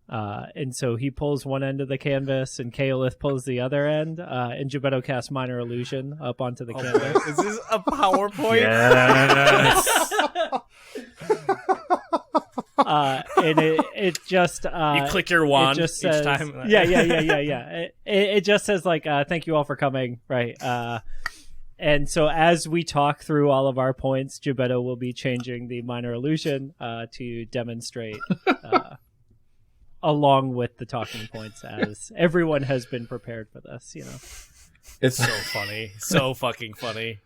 And so he pulls one end of the canvas and Calith pulls the other end. And Gebetto casts Minor Illusion up onto the canvas. Is this a PowerPoint? Yes. And it just you click your wand just says, each time. Yeah. It just says like, "Thank you all for coming." Right. And so as we talk through all of our points, Gebetto will be changing the Minor Illusion to demonstrate along with the talking points, as everyone has been prepared for this. It's So funny. So fucking funny.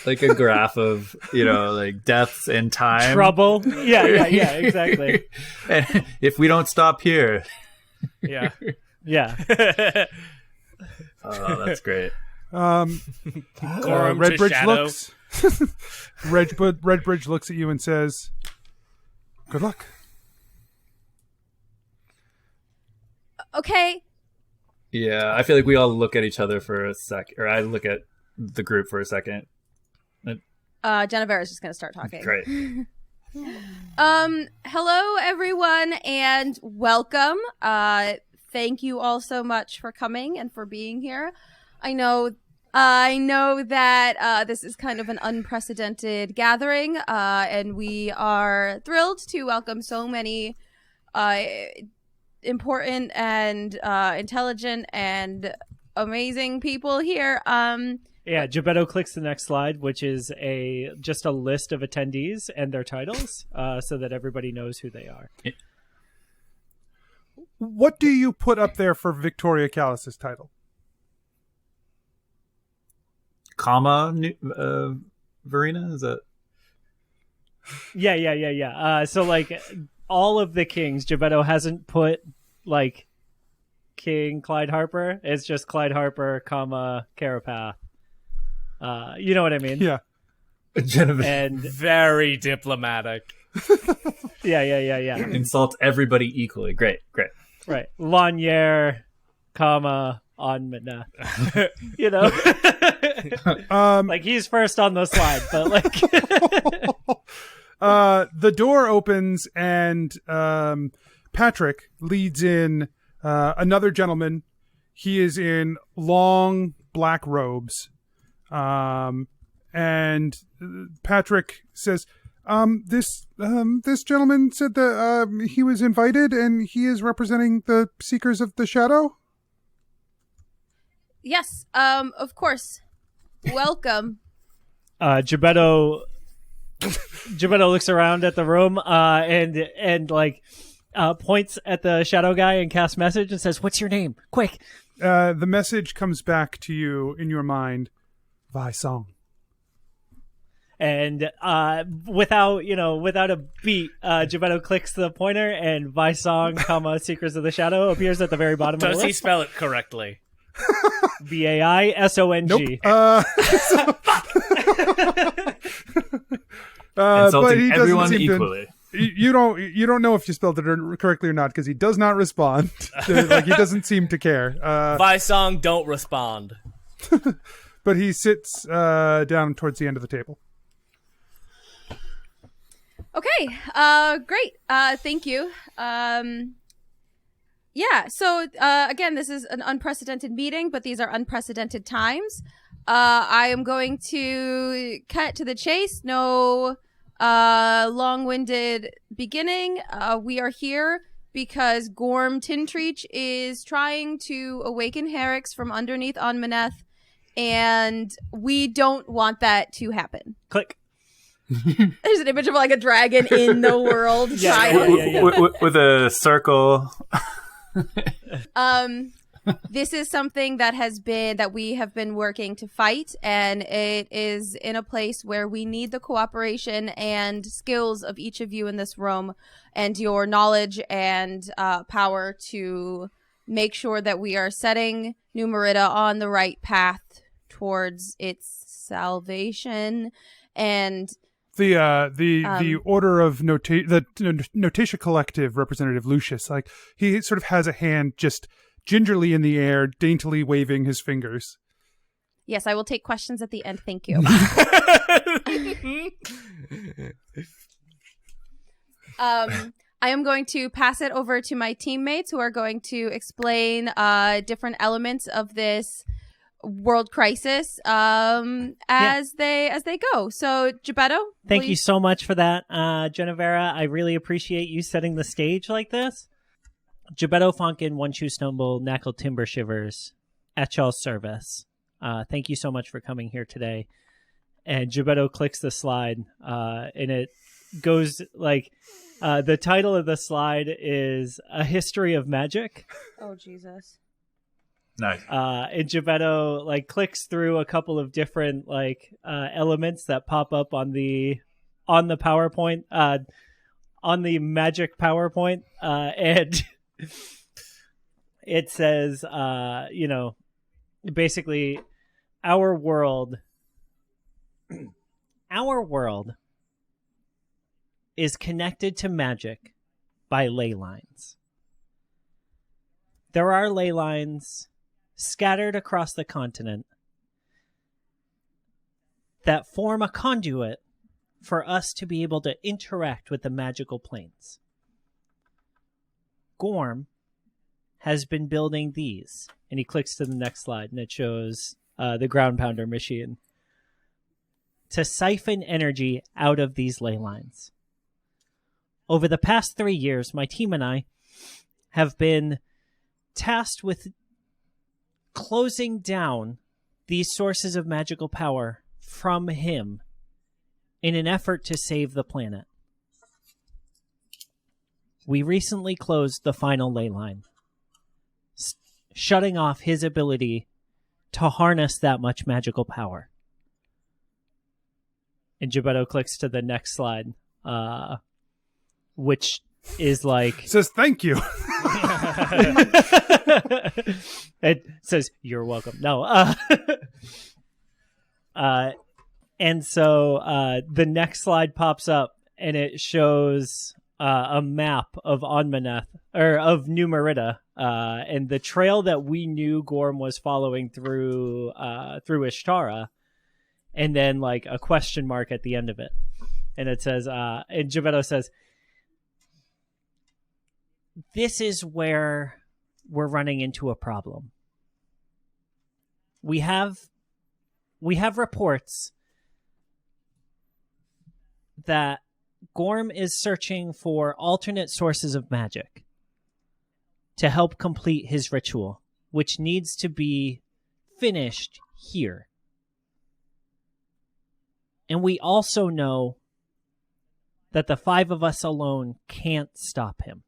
like a graph of, like deaths and time. Trouble. Yeah, exactly. And if we don't stop here. Yeah. Yeah. Oh, that's great. Gorham to Redbridge Shadow. looks. Redbridge looks at you and says, "Good luck." Okay. Yeah, I feel like we all look at each other for a sec, or I look at the group for a second. Jennuvera is just going to start talking. Great. Hello everyone and welcome. Thank you all so much for coming and for being here. I know that this is kind of an unprecedented gathering, and we are thrilled to welcome so many important and intelligent and amazing people here. Yeah, Gebeddo clicks the next slide, which is just a list of attendees and their titles, so that everybody knows who they are. What do you put up there for Victoria Callis's title? Verena, is that? Yeah. So like all of the kings, Gebeddo hasn't put like King Clyde Harper. It's just Clyde Harper, Carapath. You know what I mean? Yeah. Genevieve. And Very diplomatic. yeah. Insult everybody equally. Great. Right. Lanier, Anmana. Like he's first on the slide, but like the door opens and Patrick leads in another gentleman. He is in long black robes. And Patrick says, this gentleman said that he was invited and he is representing the Seekers of the Shadow. Yes, of course. Welcome. Gebeddo looks around at the room and like points at the shadow guy and casts message and says, "What's your name? Quick!" The message comes back to you in your mind. Vai Song. And without a beat, Gebeddo clicks the pointer and Vaisong, Seekers of the Shadow appears at the very bottom of the Does list. he spell it correctly? Vaisong. Nope. Insulting he doesn't everyone seem to- equally. You don't know if you spelled it correctly or not because he does not respond. Like he doesn't seem to care. Vaisong, don't respond. But he sits down towards the end of the table. Okay, great. Thank you. Yeah, so again, this is an unprecedented meeting, but these are unprecedented times. I am going to cut to the chase. No long-winded beginning. We are here because Gorm Tintreach is trying to awaken Herrix from underneath Onmaneth, and we don't want that to happen. Click. There's an image of like a dragon in the world. Yeah. With a circle. This is something that we have been working to fight, and it is in a place where we need the cooperation and skills of each of you in this room and your knowledge and power to make sure that we are setting New Meritta on the right path towards its salvation. And the Order of Notatia Collective representative Lucius, like he sort of has a hand just gingerly in the air, daintily waving his fingers. yes, I will take questions at the end. Thank you. I am going to pass it over to my teammates who are going to explain different elements of this world crisis as they go. So Gebeddo, Thank you so much for that, Jennuvera. I really appreciate you setting the stage like this. Gebeddo Fonkin, One Shoe Stumble, Knackle Timber Shivers, at y'all's service. Thank you so much for coming here today. And Gebeddo clicks the slide, and it goes like The title of the slide is A History of Magic. Oh, Jesus. Nice. And Gebetto like clicks through a couple of different elements that pop up on the PowerPoint, on the magic PowerPoint, and it says, basically, our world is connected to magic by ley lines. There are ley lines scattered across the continent that form a conduit for us to be able to interact with the magical planes. Gorm has been building these, and he clicks to the next slide, and it shows the ground pounder machine, to siphon energy out of these ley lines. Over the past 3 years, my team and I have been tasked with closing down these sources of magical power from him in an effort to save the planet. We recently closed the final ley line, shutting off his ability to harness that much magical power. And Gebetto clicks to the next slide, which is like... says thank you. It says, you're welcome. No. And so the next slide pops up, and it shows a map of Onmaneth, or of New Meritta, and the trail that we knew Gorm was following through Ishtara, and then like a question mark at the end of it. And it says, and Gebetto says, this is where we're running into a problem. We have reports that Gorm is searching for alternate sources of magic to help complete his ritual, which needs to be finished here. And we also know that the 5 of us alone can't stop him.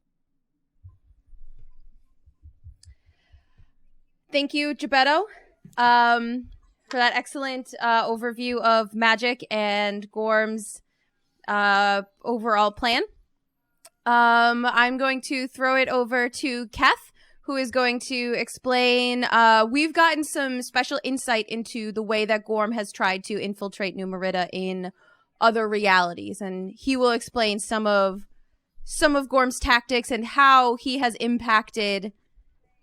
Thank you, Gebetto, for that excellent overview of magic and Gorm's overall plan. I'm going to throw it over to Keth, who is going to explain. We've gotten some special insight into the way that Gorm has tried to infiltrate New Meritta in other realities, and he will explain some of Gorm's tactics and how he has impacted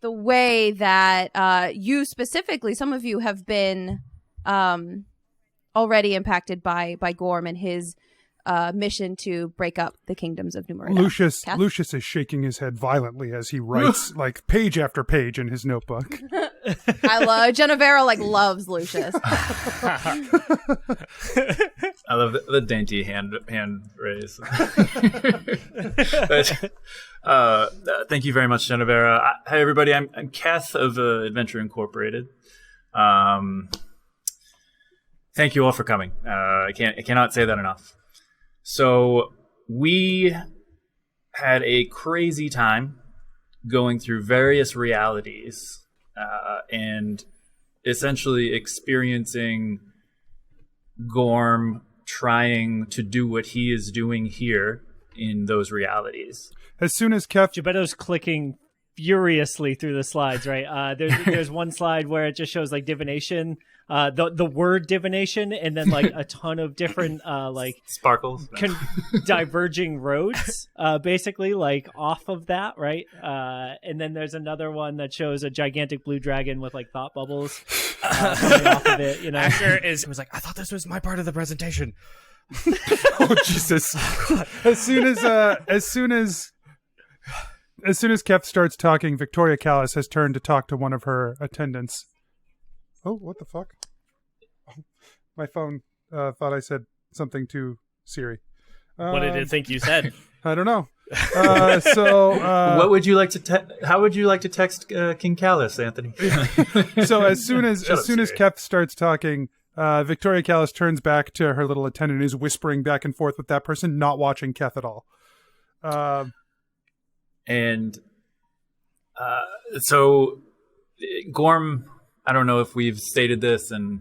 the way that you specifically, some of you have been already impacted by Gorm and his mission to break up the kingdoms of New Meritta. Lucius is shaking his head violently as he writes like page after page in his notebook. Jennuvera loves Lucius. I love the dainty hand raise. Thank you very much, Jennuvera. Hi, everybody. I'm Keth of Adventure Incorporated. Thank you all for coming. I cannot say that enough. So we had a crazy time going through various realities and essentially experiencing Gorm trying to do what he is doing here in those realities. As soon as Keth... Gebetto's clicking furiously through the slides, right? There's one slide where it just shows like divination, the word divination, and then like a ton of different sparkles, diverging roads, basically like off of that, right? And then there's another one that shows a gigantic blue dragon with like thought bubbles coming off of it. You know, Asher was like, I thought this was my part of the presentation. Oh Jesus! As soon as Keth starts talking, Victoria Callis has turned to talk to one of her attendants. Oh, what the fuck? My phone thought I said something to Siri. What did it think you said? I don't know. What would you like to? How would you like to text King Callis, Anthony? So as soon as Keth starts talking, Victoria Callis turns back to her little attendant, who's whispering back and forth with that person, not watching Keth at all. And so Gorm, I don't know if we've stated this, and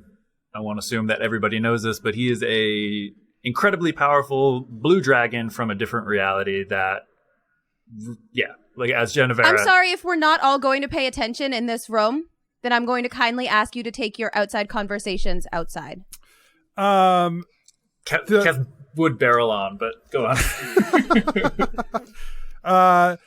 I won't assume that everybody knows this, but he is a incredibly powerful blue dragon from a different reality that, like as Jennuvera. I'm sorry if we're not all going to pay attention in this room, then I'm going to kindly ask you to take your outside conversations outside. Kev would barrel on, but go on.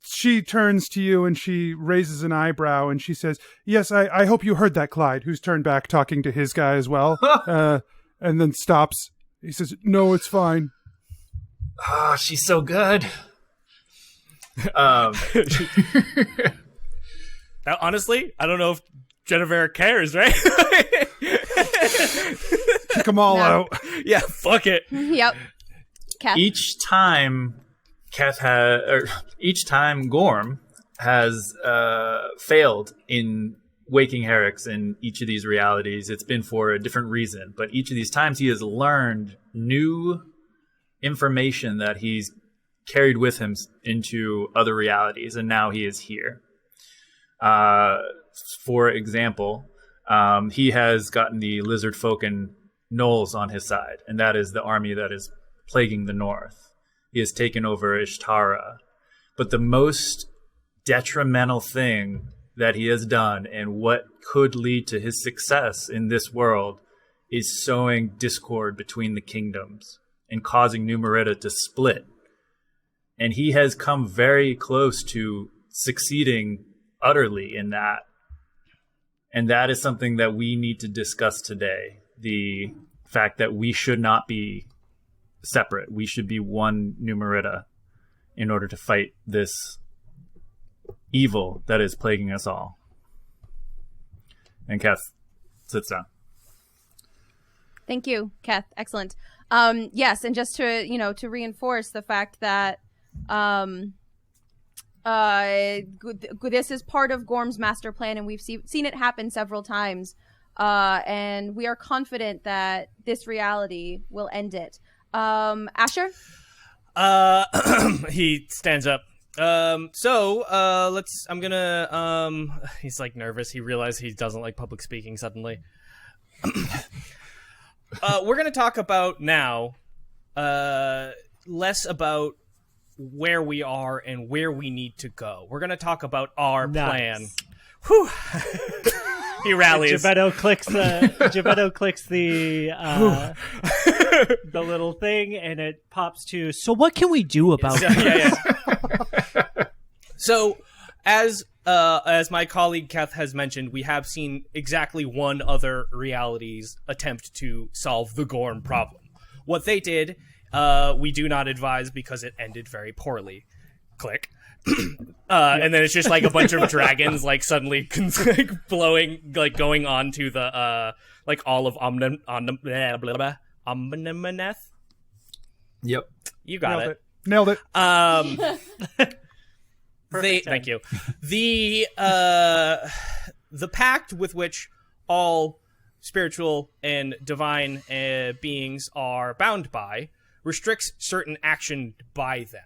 She turns to you and she raises an eyebrow and she says, "Yes, I hope you heard that, Clyde," who's turned back talking to his guy as well, and then stops. He says, "No, it's fine." Oh, she's so good. Now, honestly, I don't know if Jennuvera cares, right? Kick them all out. Yeah, fuck it. Yep. Kath. Each time Gorm has failed in waking Herrick's in each of these realities, it's been for a different reason. But each of these times he has learned new information that he's carried with him into other realities, and now he is here. For example, he has gotten the lizard folk and gnolls on his side, and that is the army that is plaguing the north. He has taken over Ishtara. But the most detrimental thing that he has done, and what could lead to his success in this world, is sowing discord between the kingdoms and causing New Meritta to split. And he has come very close to succeeding utterly in that. And that is something that we need to discuss today. The fact that we should not be separate. We should be one New Meritta in order to fight this evil that is plaguing us all. And Keth sits down. Thank you, Kath. Excellent. Yes, and just to reinforce the fact that this is part of Gorm's master plan, and we've seen it happen several times. And we are confident that this reality will end it. Asher? He stands up. I'm gonna, he's like nervous. He realized he doesn't like public speaking suddenly. We're gonna talk about now, less about where we are and where we need to go. We're gonna talk about our plan. Whew. He rallies. Gebeddo clicks the the little thing, and it pops to. So what can we do about it? So, as my colleague Keth has mentioned, we have seen exactly one other reality's attempt to solve the Gorm problem. What they did, we do not advise because it ended very poorly. Click. And then it's just like a bunch of dragons like suddenly like blowing, like going on to the like all of Omnimeneth. Yep. You got it. Nailed it. Thank you. The pact with which all spiritual and divine beings are bound by restricts certain action by them.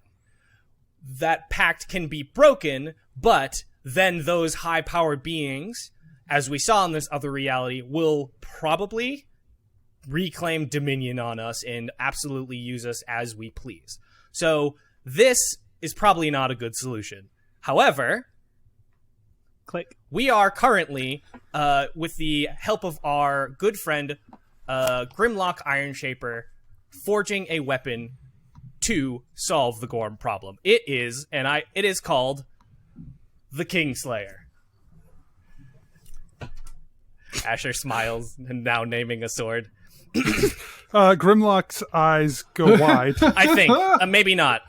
That pact can be broken, but then those high-powered beings, as we saw in this other reality, will probably reclaim dominion on us and absolutely use us as we please. So this is probably not a good solution. However, Click. We are currently, with the help of our good friend Grimlock Ironshaper, forging a weapon to solve the Gorm problem. It is called the Kingslayer. Asher smiles and now naming a sword. Grimlock's eyes go wide. I think maybe not.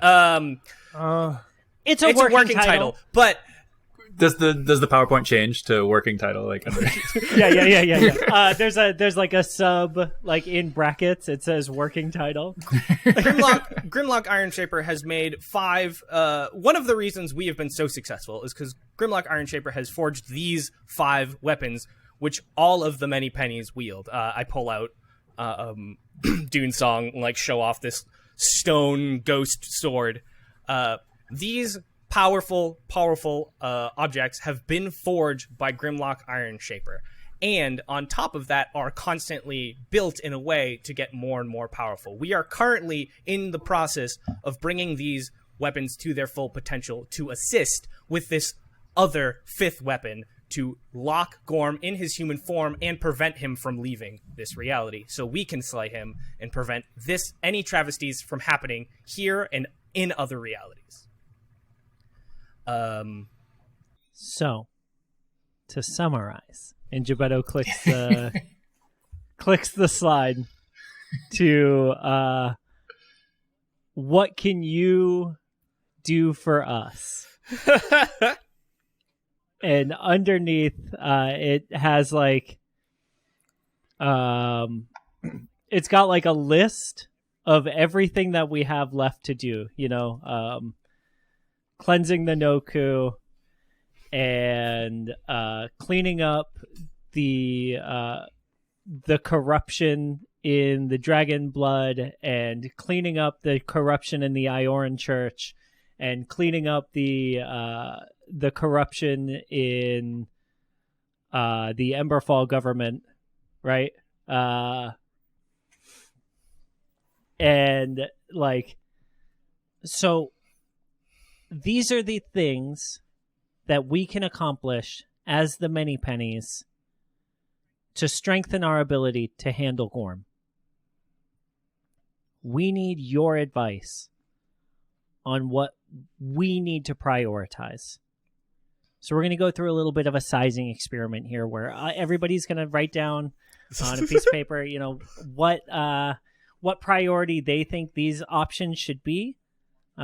It's a working title, but does the PowerPoint change to working title? Like, yeah. There's like a sub, like in brackets, it says working title. Grimlock Ironshaper has made 5. One of the reasons we have been so successful is because Grimlock Ironshaper has forged these 5 weapons, which all of the Many Pennies wield. I pull out Dune Song and like show off this stone ghost sword. These powerful objects have been forged by Grimlock Iron Shaper, and on top of that are constantly built in a way to get more and more powerful. We are currently in the process of bringing these weapons to their full potential to assist with this other fifth weapon to lock Gorm in his human form and prevent him from leaving this reality, so we can slay him and prevent any travesties from happening here and in other realities. So, to summarize, and Gebeddo clicks the slide to what can you do for us? And underneath, it has like, it's got like a list of everything that we have left to do. You know, cleansing the Noku, and cleaning up the corruption in the dragon blood, and cleaning up the corruption in the Ioran Church, and cleaning up the corruption in the Emberfall government, right? And like, so these are the things that we can accomplish as the Many Pennies to strengthen our ability to handle Gorm. We need your advice on what we need to prioritize. So we're going to go through a little bit of a sizing experiment here, where everybody's going to write down on a piece of paper, you know, what priority they think these options should be,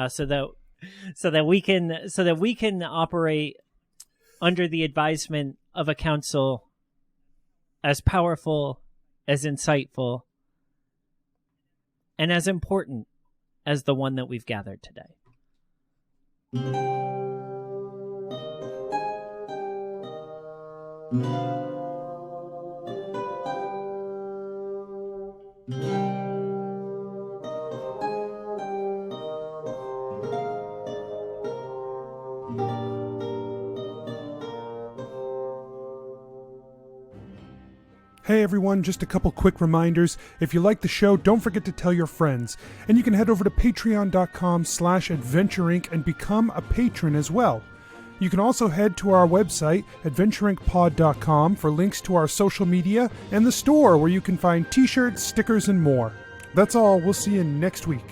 so that we can operate under the advisement of a council as powerful, as insightful, and as important as the one that we've gathered today. Hey everyone, just a couple quick reminders. If you like the show, don't forget to tell your friends. And you can head over to patreon.com/adventureinc and become a patron as well. You can also head to our website, adventureincpod.com, for links to our social media and the store where you can find t-shirts, stickers, and more. That's all. We'll see you next week.